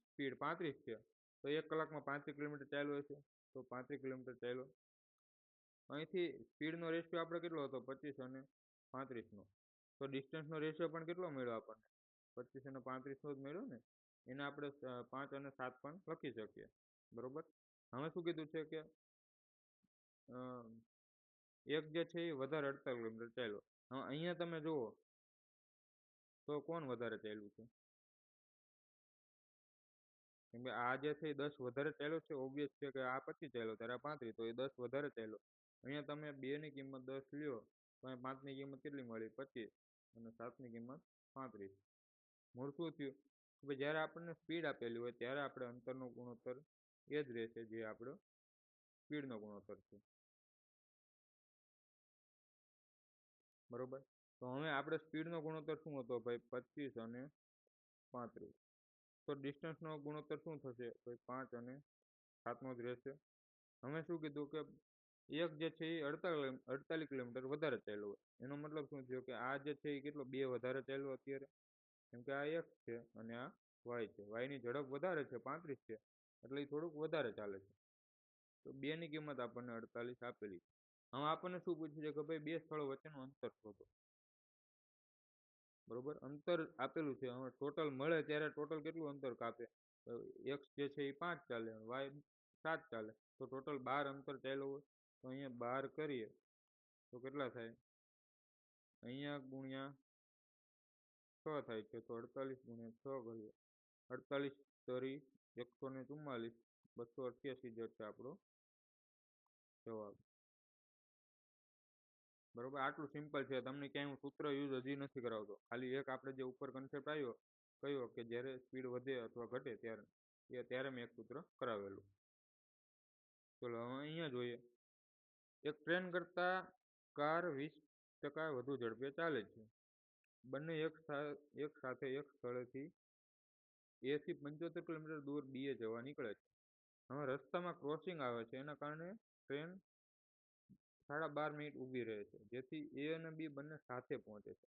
A: સ્પીડ 35 છે, તો 1 કલાકમાં 35 કિલોમીટર ચાલ્યું હશે, તો 35 કિલોમીટર ચાલ્યો. અહીંથી સ્પીડનો રેશિયો આપણે કેટલો હતો, 25 અને 35નો. તો ડિસ્ટન્સનો રેશિયો પણ કેટલો મળ્યો આપણને, 25 અને 35નો જ મળ્યો ને. એને આપણે 5 અને 7 પણ લખી શકીએ, બરોબર. હવે શું કીધું છે કે એક જે છે એ વધારે 48 કિલોમીટર ચાલ્યો. હવે અહીંયા તમે જુઓ તો કોણ વધારે ચાલ્યું છે, કેમ કે આ જે છે એ 10 વધારે ચાલ્યો છે. ઓબ્વિયસ છે કે આ 25 ચાલ્યો ત્યારે આ 35, તો એ 10 વધારે ચાલ્યો. અહીંયા તમે 2ની કિંમત 10 લ્યો તો 5ની કિંમત કેટલી મળી, 25, અને 7ની કિંમત 35. મૂળ શું થયું કે જ્યારે આપણને સ્પીડ આપેલી હોય ત્યારે આપણે અંતરનો ગુણોત્તર એ જ રહેશે જે આપણો સ્પીડનો ગુણોત્તર છે, બરોબર. તો હવે આપણે સ્પીડનો ગુણોત્તર શું હતો ભાઈ, 25 અને 35. તો ડિસ્ટન્સનો ગુણોત્તર શું થશે, તો 5 અને 7નો જ રહેશે. હવે શું કીધું કે એક જે છે એ 48 કિલોમીટર વધારે ચાલ્યો હોય, એનો મતલબ શું થયો કે આ જે છે એ કેટલો 2 વધારે ચાલ્યો અત્યારે, કેમ કે આ એક્સ છે અને આ વાય છે. વાયની ઝડપ વધારે છે, 35 છે, એટલે એ થોડુંક વધારે ચાલે છે. તો 2ની કિંમત આપણને 48 આપેલી. હવે આપણને શું પૂછ્યું છે કે ભાઈ બે સ્થળો વચ્ચેનું અંતર શોધો, બરોબર. અંતર આપેલું છે, હવે ટોટલ મળે ત્યારે ટોટલ કેટલું અંતર કાપે, એક્સ જે છે એ 5 ચાલે, વાય 7 ચાલે, તો ટોટલ 12 અંતર ચાલ્યું હોય. તો અહીંયા 12 કરીએ તો કેટલા થાય? અહીંયા ગુણ્યા 6 થાય છે, તો 48 ગુણ્યા 6 કરીએ, 48 તરી 144, 288 જે છે આપણો જવાબ. બરોબર, આટલું સિમ્પલ છે. તમને ક્યાંય હું સૂત્ર યુઝ હજી નથી કરાવતો, ખાલી એક આપણે જે ઉપર કન્સેપ્ટ આવ્યો કયો કે જ્યારે સ્પીડ વધે અથવા ઘટે ત્યારે મેં એક સૂત્ર કરાવેલું. ચલો હવે અહીંયા જોઈએ, એક ટ્રેન કરતા કાર 20% વધુ ઝડપે ચાલે છે. બંને એક સાથે એક સ્થળેથી A થી 75 કિલોમીટર દૂર B એ જવા નીકળે છે. હવે રસ્તામાં ક્રોસિંગ આવે છે, એના કારણે ટ્રેન 12.5 મિનિટ ઊભી રહે છે, જેથી A અને B બંને સાથે પહોંચે છે.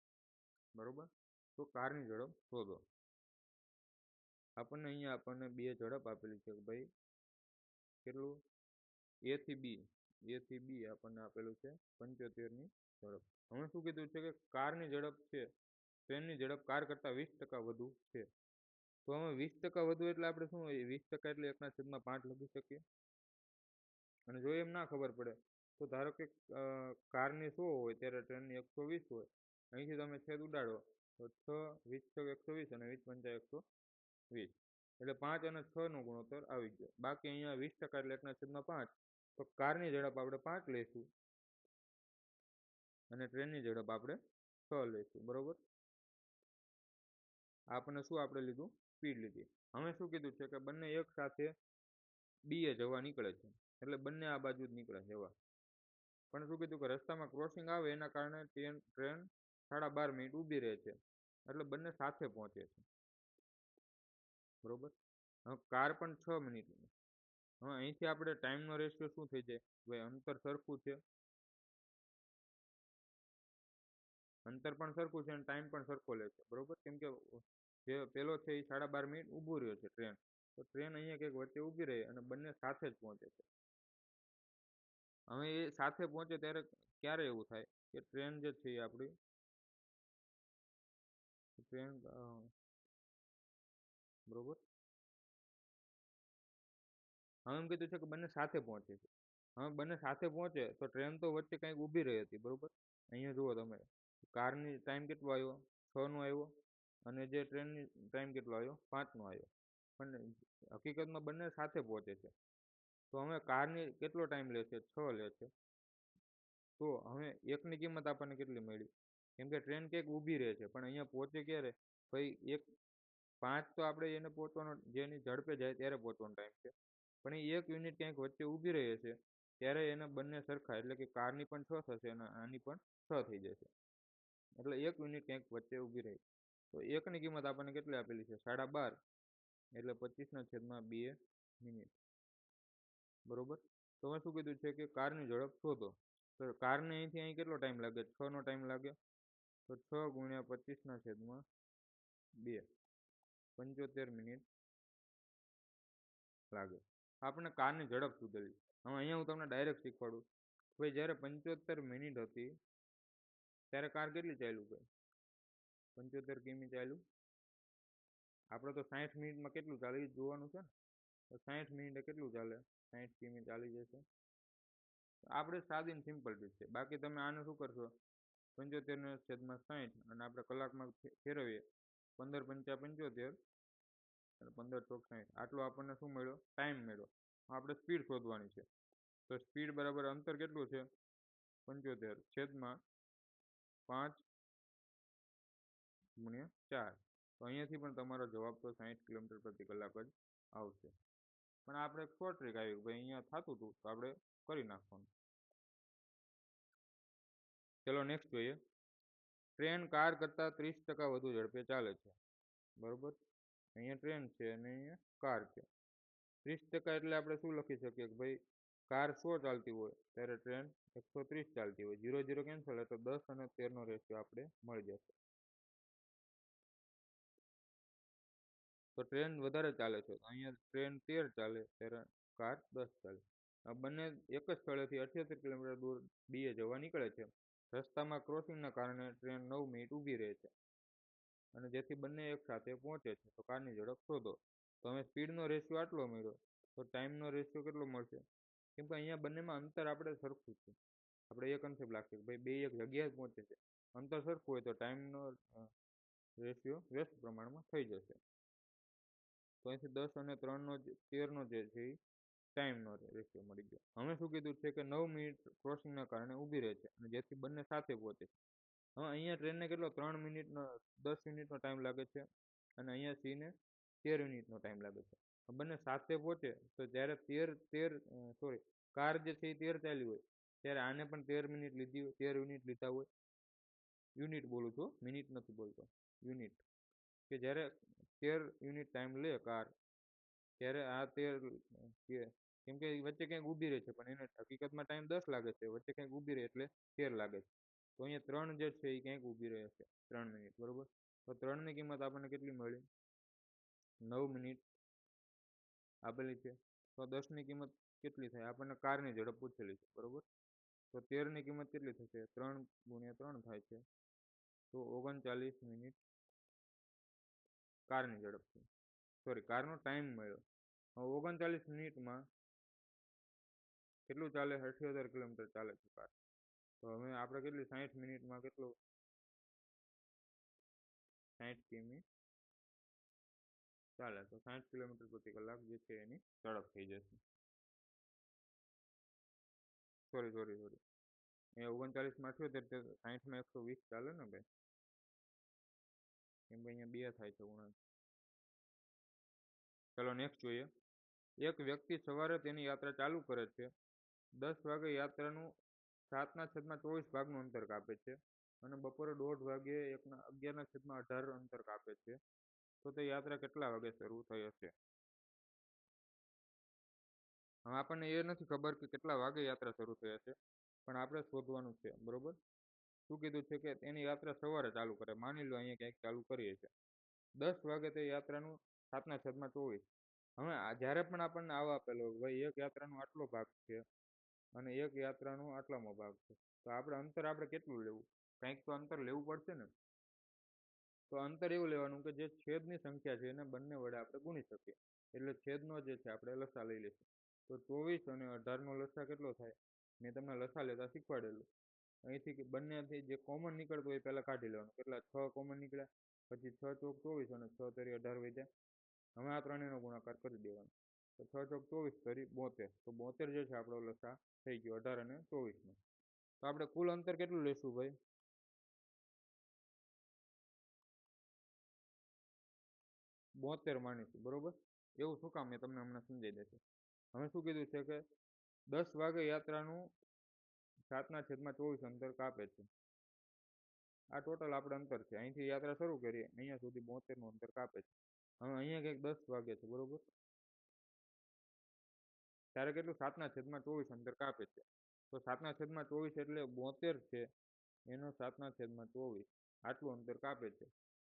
A: બરોબર, તો કારની ઝડપ શોધો. આપણને બે ઝડપ આપેલી છે કે ભાઈ કેટલું, A થી B આપણને આપેલું છે 75ની ઝડપ. હવે શું કીધું છે કે કારની ઝડપ છે, ટ્રેનની ઝડપ કાર કરતાં 20% વધુ છે. તો હવે 20% વધુ એટલે આપણે શું હોય, 20% એટલે 1/5 લખી શકીએ. અને જો એમ ના ખબર પડે તો ધારો કે કારની 100 હોય ત્યારે ટ્રેનની 120 હોય, અહીંથી તમે છેદ ઉડાડો તો 6 20 120 અને 20 × 120, એટલે 5 અને 6 નો ગુણોત્તર આવી ગયો. બાકી અહીંયા 20% એટલે 1/5, તો કારની ઝડપ આપણે 5 લઈશું અને ટ્રેનની ઝડપ આપણે 6 લઈશું. બરોબર, આપણને શું આપણે લીધું, સ્પીડ લીધી. હવે શું કીધું છે કે બંને એક સાથે B એ જવા નીકળે છે, એટલે બંને આ બાજુ જ નીકળે જવા. પણ શું કીધું કે રસ્તામાં ક્રોસિંગ આવે એના કારણે ટ્રેન 12.5 મિનિટ ઊભી રહે છે, એટલે બંને સાથે પહોંચે છે. બરોબર, હવે કાર પણ 6 મિનિટ. હવે અહીંથી આપણે ટાઈમનો રેશિયો શું થઈ જાય, ભાઈ અંતર સરખું છે, અંતર પણ સરખું છે અને ટાઈમ પણ સરખો લે છે. બરોબર, કેમ કે જે પેલો છે એ 12.5 મિનિટ ઊભું રહ્યો છે ટ્રેન, તો ટ્રેન અહીંયા કંઈક વચ્ચે ઊભી રહે અને બંને સાથે જ પહોંચે છે. હવે એ સાથે પહોંચે ત્યારે ક્યારે એવું થાય કે ટ્રેન જે છે એ આપણી ટ્રેન, બરોબર, હવે એમ કીધું છે કે બંને સાથે પહોંચે છે. હવે બંને સાથે પહોંચે તો ટ્રેન તો વચ્ચે કંઈક ઊભી રહી હતી. બરોબર, અહીંયા જુઓ તમે, કારની ટાઈમ કેટલો આવ્યો, 6 નો આવ્યો, અને જે ટ્રેનની ટાઈમ કેટલો આવ્યો, 5 નો આવ્યો. પણ હકીકતમાં બંને સાથે પહોંચે છે. તો હવે કારની કેટલો ટાઈમ લે છે, 6 લે છે. તો હવે એકની કિંમત આપણને કેટલી મળી, કેમ કે ટ્રેન ક્યાંક ઊભી રહે છે, પણ અહીંયા પહોંચે ક્યારે, ભાઈ 5 તો આપણે એને પહોંચવાનો, જેની ઝડપે જાય ત્યારે પહોંચવાનો ટાઈમ છે, પણ એ 1 યુનિટ ક્યાંક વચ્ચે ઊભી રહે છે ત્યારે એને બંને સરખા, એટલે કે કારની પણ 6 થશે અને આની પણ 6 થઈ જશે, એટલે 1 યુનિટ ક્યાંક વચ્ચે ઊભી રહી. તો એકની કિંમત આપણને કેટલી આપેલી છે, 12.5, એટલે 25/2 મિનિટ. બરોબર, તો હવે શું કીધું છે કે કારની ઝડપ શોધો. તો કારને અહીંથી અહીં કેટલો ટાઈમ લાગે, 6 નો ટાઈમ લાગે, તો 6 × 25/2, 75 મિનિટ લાગે. આપણે કારની ઝડપ શોધેલી. હવે અહીંયા હું તમને ડાયરેક્ટ શીખવાડું, ભાઈ જ્યારે 75 મિનિટ હતી ત્યારે કાર કેટલી ચાલ્યું, ભાઈ 75 કિમી ચાલ્યું. આપણે તો 60 મિનિટમાં કેટલું ચાલે એ જોવાનું છે ને, તો 60 મિનિટે કેટલું ચાલે, 60 કિમી ચાલી જશે. આપણે સાદી ને સિમ્પલ રીત છે. બાકી તમે આને શું કરશો, 75/60 અને આપણે કલાકમાં ફેરવીએ, 15 × 5 = 75 અને 15 × 60, આટલો આપણને શું મળ્યો, ટાઈમ મળ્યો. આપણે સ્પીડ શોધવાની છે, તો સ્પીડ બરાબર અંતર કેટલું છે, 75/5 × 4. તો અહીંયાથી પણ તમારો જવાબ તો 60 કિલોમીટર પ્રતિ કલાક જ આવશે. પણ આપણે શોર્ટ ટ્રીક આવી, ભાઈ અહીંયા થતું હતું તો આપણે કરી નાખવાનું. ચલો નેક્સ્ટ જોઈએ, ટ્રેન કાર કરતાં 30% વધુ ઝડપે ચાલે છે. બરોબર, અહીંયા ટ્રેન છે અને અહીંયા કાર છે. 30% એટલે આપણે શું લખી શકીએ કે ભાઈ કાર 100 ચાલતી હોય ત્યારે ટ્રેન 130 ચાલતી હોય, 0 0 કેન્સલ, એટલે 10 અને 13 નો રેશિયો આપણે મળી જશે. તો ટ્રેન વધારે ચાલે છે, તો અહીંયા ટ્રેન 13 ચાલે ત્યારે કાર 10 ચાલે. આ બંને એક જ સ્થળેથી 78 કિલોમીટર દૂર B એ જવા નીકળે છે. રસ્તામાં ક્રોસિંગના કારણે ટ્રેન 9 મિનિટ ઊભી રહે છે, અને જેથી બંને એક સાથે પહોંચે છે. તો કારની ઝડપ શોધો. તો હવે સ્પીડનો રેશિયો આટલો મળ્યો, તો ટાઈમનો રેશિયો કેટલો મળશે, કેમ કે અહીંયા બંનેમાં અંતર આપણે સરખું છે. આપણે એ કન્સેપ્ટ લાગશે કે ભાઈ બે એક જગ્યાએ જ પહોંચે છે. અંતર સરખું હોય તો ટાઈમનો રેશિયો વ્યસ્ત પ્રમાણમાં થઈ જશે. તો અહીંથી 10 અને 3નો 13નો જે છે એ ટાઈમનો રેશિયો મળી ગયો. હવે શું કીધું છે કે 9 મિનિટ ક્રોસિંગના કારણે ઊભી રહે છે અને જેથી બંને સાથે પહોંચે છે. હવે અહીંયા ટ્રેનને કેટલો 3 મિનિટનો 10 મિનિટનો ટાઈમ લાગે છે અને અહીંયા સીને 13 મિનિટનો ટાઈમ લાગે છે. બંને સાથે પહોંચે તો જ્યારે કાર જે છે એ 13 ચાલી હોય ત્યારે આને પણ 13 મિનિટ લીધી હોય, 13 યુનિટ લીધા હોય. યુનિટ બોલું છું, મિનિટ નથી બોલતો, યુનિટ. કે જ્યારે 13 યુનિટ ટાઈમ લે કાર ત્યારે આ 13 કેમ કે વચ્ચે ક્યાંક ઊભી રહે છે પણ એને હકીકતમાં ટાઈમ 10 લાગે છે, વચ્ચે ક્યાંક ઊભી રહે એટલે 13 લાગે છે. તો અહીંયા 3 જે છે એ ક્યાંક ઊભી રહે છે 3 મિનિટ, બરોબર. તો 3ની કિંમત આપણને કેટલી મળી? 9 મિનિટ આપેલી છે. તો 10ની કિંમત કેટલી થાય? આપણને કારની ઝડપ પૂછેલી છે, બરોબર. તો 13ની કિંમત કેટલી થશે? 3 ગુણ્યા 3 થાય છે, તો 39 મિનિટ કારની ઝડપ, કારનો ટાઈમ મળ્યો. હવે 39 મિનિટમાં કેટલું ચાલે? 78 કિલોમીટર ચાલે છે કાર. તો હવે આપણે કેટલી 60 મિનિટમાં કેટલું? 60 કિમી ચાલે, તો 60 કિલોમીટર પ્રતિ કલાક જે છે એની ઝડપ થઈ જશે. સોરી અહીંયા 39માં 78, 60માં 120 ચાલે ને ભાઈ, કેમ કે અહીંયા 2 થાય છે ગુણાકાર. ચલો નેક્સ્ટ જોઈએ. એક વ્યક્તિ સવારે તેની યાત્રા ચાલુ કરે છે. 10 વાગે યાત્રાનું 7/24 ભાગનું અંતર કાપે છે અને બપોરે 1:30 વાગ્યે 11/18 અંતર કાપે છે. તો તે યાત્રા કેટલા વાગે શરૂ થઈ હશે? હવે આપણને એ નથી ખબર કે કેટલા વાગે યાત્રા શરૂ થઈ હશે, પણ આપણે શોધવાનું છે, બરોબર. શું કીધું છે કે એની યાત્રા સવારે ચાલુ કરે. માની લો અહીંયા ક્યાંક ચાલુ કરીએ છીએ 10 વાગે, તે યાત્રાનું 7/24. હવે જ્યારે પણ આપણને આવા આપેલો ભાઈ એક યાત્રાનો આટલો ભાગ છે અને એક યાત્રાનો આટલામો ભાગ છે, તો આપણે કેટલું લેવું? કંઈક તો અંતર લેવું પડશે ને. તો અંતર એવું લેવાનું કે જે છેદની સંખ્યા છે એને બંને વડે આપણે ગુણી શકીએ. એટલે છેદનો જે છે આપણે લસા લઈ લઈશું. તો 24 અને 18નો લસા કેટલો થાય? મેં તમને લસા લેતા શીખવાડેલું. અહીંથી બંનેથી જે કોમન નીકળતું હોય એ પહેલાં કાઢી લેવાનું. કેટલા? 6 કોમન નીકળ્યા, પછી 6 ચોક 24 અને 6 તરી 18 વધ્યા. હવે આ ત્રણેયનો ગુણાકાર કરી દેવાનો. તો 6 ચોક 24 તરી 72. તો 72 જે છે આપણો લસા થઈ ગયો 18 અને 24નો. તો આપણે કુલ અંતર કેટલું લેશું ભાઈ? 72 માનીશું, બરોબર. એવું શું કામ? મેં તમને હમણાં સમજાવી દેશે. હવે શું કીધું છે કે 10 વાગે યાત્રાનું 7/24 અંતર કાપે છે. આ ટોટલ આપણે અંતર છે. અહીંથી યાત્રા શરૂ કરીએ અહીંયા સુધી 72નું અંતર કાપે છે. હવે અહીંયા કંઈક 10 વાગે છે, બરોબર. ત્યારે કેટલું? 7/24 અંતર કાપે છે. તો 7/24 એટલે 72 છે, એનો 7/24 આટલું અંતર કાપે છે.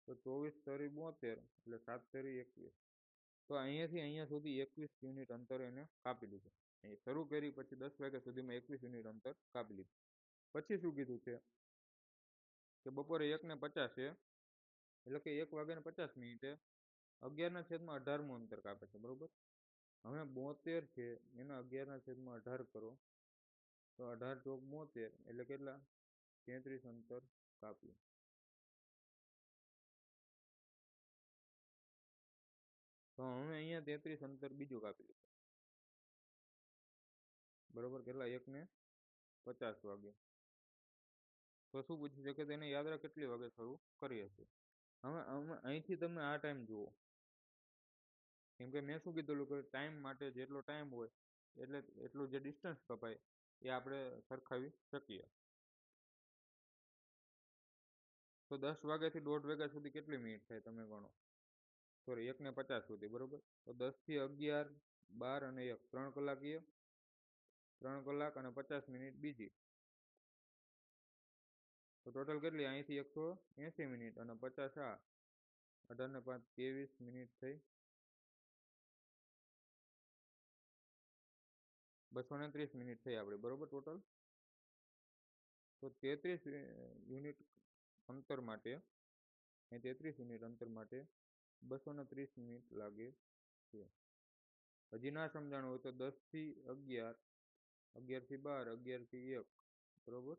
A: તો 24 તરી 72 એટલે 7 તરી 21. તો અહીંયાથી અહીંયા સુધી 21 યુનિટ અંતર એને કાપી લીધું. અહીં શરૂ કરી પછી 10 વાગ્યા સુધીમાં 21 યુનિટ અંતર કાપી લીધું. પછી શું કીધું છે કે બપોરે 1:50 એટલે કે 1:50 11/18 અંતર કાપે છે, બરોબર. હવે 72 છે એના 11/18 કરો તો 18 ચોક 72 એટલે કેટલા? 33 અંતર કાપ્યું. તો હવે અહીંયા 33 અંતર બીજું કાપી લીધું, બરોબર. કેટલા? 1:50 વાગે. તો શું પૂછ્યું છે કે તેને યાત્રા કેટલી વાગે શરૂ કરી હશે? હવે અહીંથી તમે આ ટાઈમ જુઓ, કેમ કે મેં શું કીધેલું કે ટાઈમ માટે જેટલો ટાઈમ હોય એટલે એટલું જે ડિસ્ટન્સ કપાય એ આપણે સરખાવી શકીએ. તો 10 વાગ્યાથી 1:30 વાગ્યા સુધી કેટલી મિનિટ થાય તમે ગણો? સોરી, 1:50 સુધી, બરોબર. તો 10 થી 11, 12 અને 1, 3 કલાક એ, 3 કલાક અને 50 મિનિટ બીજી. તો ટોટલ કેટલી? અહીંથી 180 મિનિટ અને 50 આ 18 ને 5 23 મિનિટ થઈ. 230 મિનિટ થઈ આપણી, બરોબર ટોટલ. તો 33 યુનિટ અંતર માટે 33 યુનિટ અંતર માટે 230 મિનિટ લાગે છે. હજી ના સમજાણું હોય તો 10 થી 11 11 થી 12, 11 થી 1, બરોબર.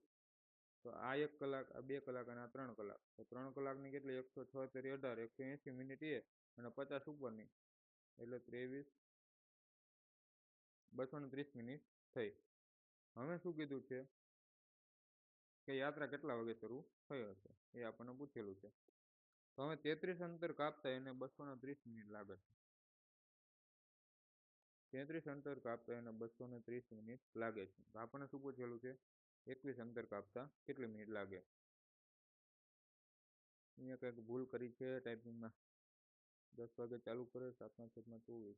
A: તો આ 1 કલાક, આ 2 કલાક અને આ 3 કલાક. તો 3 કલાકની કેટલી? 106 × 18, 180 મિનિટ એ અને 50 ઉપરની એટલે 23, 230 મિનિટ થઈ. હવે શું કીધું છે કે યાત્રા કેટલા વાગે શરૂ થઈ હશે એ આપણને પૂછેલું છે. તો હવે 33 અંતર કાપતા એને 230 મિનિટ લાગે છે. 33 અંતર કાપતા એને 230 મિનિટ લાગે છે. તો આપણને શું પૂછેલું છે? 21 અંતર કાપતા કેટલી મિનિટ લાગે? અહીંયા કંઈક ભૂલ કરી છે ટાઈપિંગમાં. 10 વાગે ચાલુ કરે, 7/24,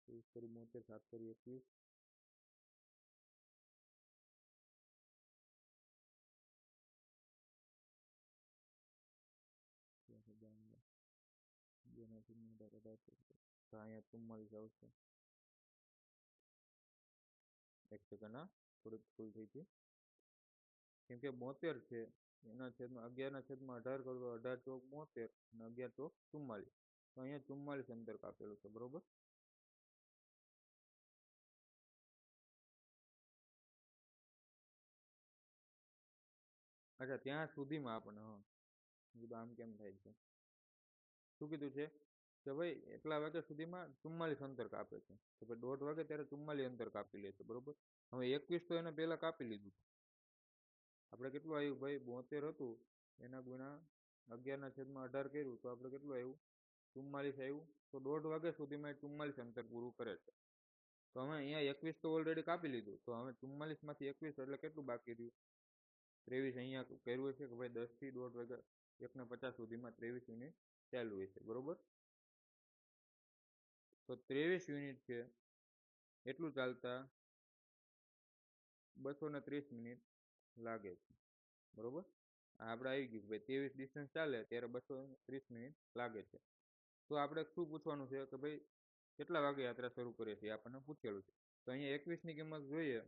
A: 23 × 72, 7 × 21, તો અહીંયા 44 આવશે. 1 સેકન્ડ, હા, થોડીક ભૂલ થઈ હતી. કેમ કે 72 છે, એના છેદમાં 11/18 કરો તો 18 ચોક 72 અને 11 ચોક 44. તો અહીંયા 44 અંતર કાપેલું છે, બરોબર. અચ્છા, ત્યાં સુધીમાં આપણને, હા, કીધું આમ કેમ થાય છે. શું કીધું છે કે ભાઈ એટલા વાગ્યા સુધીમાં 44 અંતર કાપે છે. તો ભાઈ 1:30 વાગે ત્યારે 44 અંતર કાપી લે છે, બરોબર. હવે 21 તો એને પહેલા કાપી લીધું. આપણે કેટલું આવ્યું ભાઈ? 72 હતું, એના ગુણ્યા 11/18 કર્યું તો આપણે કેટલું આવ્યું? 44 આવ્યું. તો 1:30 વાગ્યા સુધીમાં એ 44 અંતર પૂરું કરે છે. તો હવે અહીંયા 21 તો ઓલરેડી કાપી લીધું. તો હવે 44માંથી 21 એટલે કેટલું બાકી રહ્યું? 23. અહીંયા કર્યું છે કે ભાઈ 10 થી 1:30 વાગ્યા 1:50 સુધીમાં 23 મિનિટ ચાલુ હોય છે, બરોબર. તો 23 યુનિટ છે એટલું ચાલતા 230 મિનિટ લાગે છે, બરોબર. આપણે આવી ગયું ભાઈ 23 ડિસ્ટન્સ ચાલે ત્યારે 230 મિનિટ લાગે છે. તો આપણે શું પૂછવાનું છે કે ભાઈ કેટલા વાગે યાત્રા શરૂ કરે છે એ આપણને પૂછેલું છે. તો અહીંયા 21ની કિંમત જોઈએ,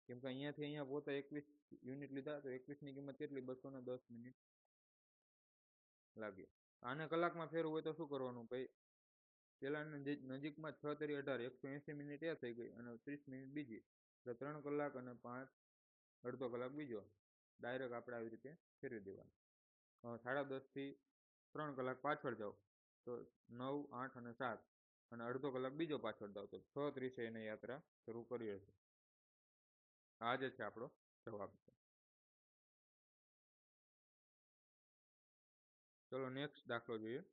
A: કેમ કે અહીંયાથી અહીંયા પોતા 21 યુનિટ લીધા, તો 21ની કિંમત કેટલી? 210 મિનિટ લાગે. આને કલાકમાં ફેરવું હોય તો શું કરવાનું ભાઈ? પેલા નજીકમાં 6 × 18, 180 મિનિટ એ થઈ ગઈ અને 30 મિનિટ બીજી, એટલે 3 કલાક અને 5 અડધો કલાક બીજો. ડાયરેક્ટ આપણે આવી રીતે ફેરવી દેવાનું. 10:30 થી 3 કલાક પાછળ જાઓ તો 9, 8 અને 7 અને અડધો કલાક બીજો પાછળ જાઓ તો 6:30 એને યાત્રા શરૂ કરી હશે. આ જે છે આપણો જવાબ છે. ચલો નેક્સ્ટ દાખલો જોઈએ.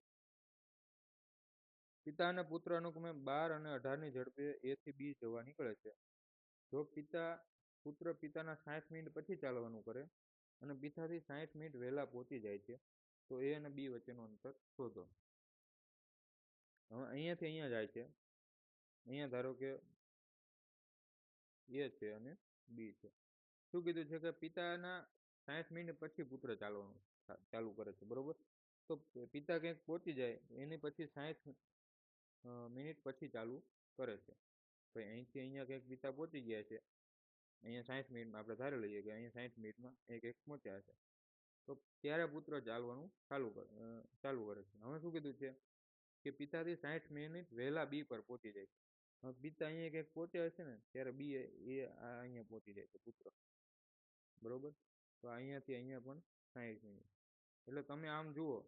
A: પિતા અને પુત્ર અનુક્રમે 12 અને 18ની ઝડપે A થી B જવા નીકળે છે. જો પુત્ર પિતાના 60 મિનિટ પછી ચાલવાનું કરે અને પિતાથી 60 મિનિટ વહેલા પહોંચી જાય છે, તો A અને B વચ્ચેનું અંતર શોધો. હવે અહીંયાથી અહીંયા જાય છે. અહીંયા ધારો કે A છે અને B છે. શું કીધું છે કે પિતાના 60 મિનિટ પછી પુત્ર ચાલવાનું ચાલુ કરે છે, બરોબર. તો પિતા ક્યાંક પહોંચી જાય એની પછી 60 મિનિટ પછી ચાલુ કરે છે. ભાઈ અહીંથી અહીંયા કંઈક પિતા પહોંચી ગયા છે, અહીંયા 60 મિનિટમાં આપણે ધારી લઈએ કે અહીંયા 60 મિનિટમાં એક પહોંચ્યા છે. તો ત્યારે પુત્ર ચાલવાનું ચાલુ કરે છે. હવે શું કીધું છે કે પિતાથી 60 મિનિટ વહેલા બી પર પહોંચી જાય છે. હવે પિતા અહીંયા કંઈક પહોંચ્યા હશે ને ત્યારે બી એ અહીંયા પહોંચી જાય છે પુત્ર, બરોબર. તો અહીંયાથી અહીંયા પણ 60 મિનિટ, એટલે તમે આમ જુઓ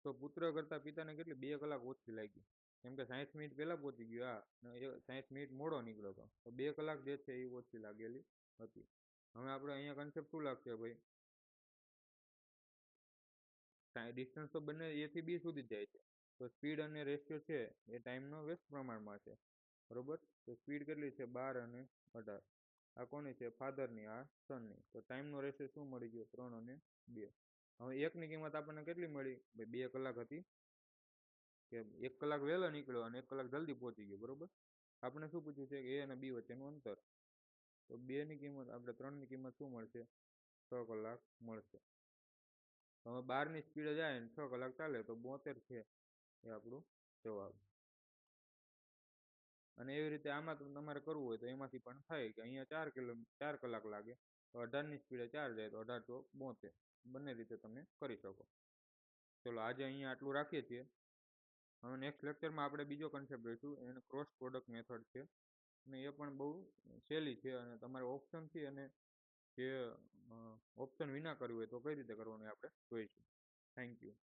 A: તો પુત્ર કરતા પિતાને કેટલી 2 કલાક ઓછી લાગી, કેમ કે 60 મિનિટ પહેલા પહોંચી ગયો. હા, 60 મિનિટ મોડો નીકળ્યો હતો, તો 2 કલાક જે છે એ ઓછી લાગેલી હતી. હવે આપણે અહીંયા કન્સેપ્ટ શું લાગશે ભાઈ? ડિસ્ટન્સ તો બંને A થી B સુધી જાય છે, તો સ્પીડ અને રેશિયો છે એ ટાઈમનો વ્યસ્ત પ્રમાણમાં છે, બરોબર. તો સ્પીડ કેટલી છે? 12 અને 18. આ કોની છે? ફાધરની, આ સનની. તો ટાઈમનો રેશિયો શું મળી ગયો? 3 અને 2. હવે એકની કિંમત આપણને કેટલી મળી? ભાઈ 2 કલાક હતી, કે 1 કલાક વહેલો નીકળ્યો અને 1 કલાક જલ્દી પહોંચી ગયો, બરોબર. આપણે શું પૂછ્યું છે કે A અને B વચ્ચેનું અંતર. તો 2ની કિંમત આપણે 3ની કિંમત શું મળશે? 6 કલાક મળશે. હવે 12ની સ્પીડે જાય ને 6 કલાક ચાલે તો 72 છે એ આપણું જવાબ. અને એવી રીતે આમાં તમારે કરવું હોય તો એમાંથી પણ થાય કે અહીંયા 4 કલાક લાગે, તો 18ની સ્પીડે 4 જાય તો 18 ચોક 72. બંને રીતે તમે કરી શકો. ચલો આજે અહીંયા આટલું રાખીએ છીએ. હવે નેક્સ્ટ લેક્ચરમાં આપણે બીજો કન્સેપ્ટ જોઈશું, એને ક્રોસ પ્રોડક્ટ મેથડ છે, અને એ પણ બહુ સહેલી છે, અને તમારે ઓપ્શનથી અને જે ઓપ્શન વિના કરવું હોય તો કઈ રીતે કરવાનું એ આપણે જોઈશું. Thank you.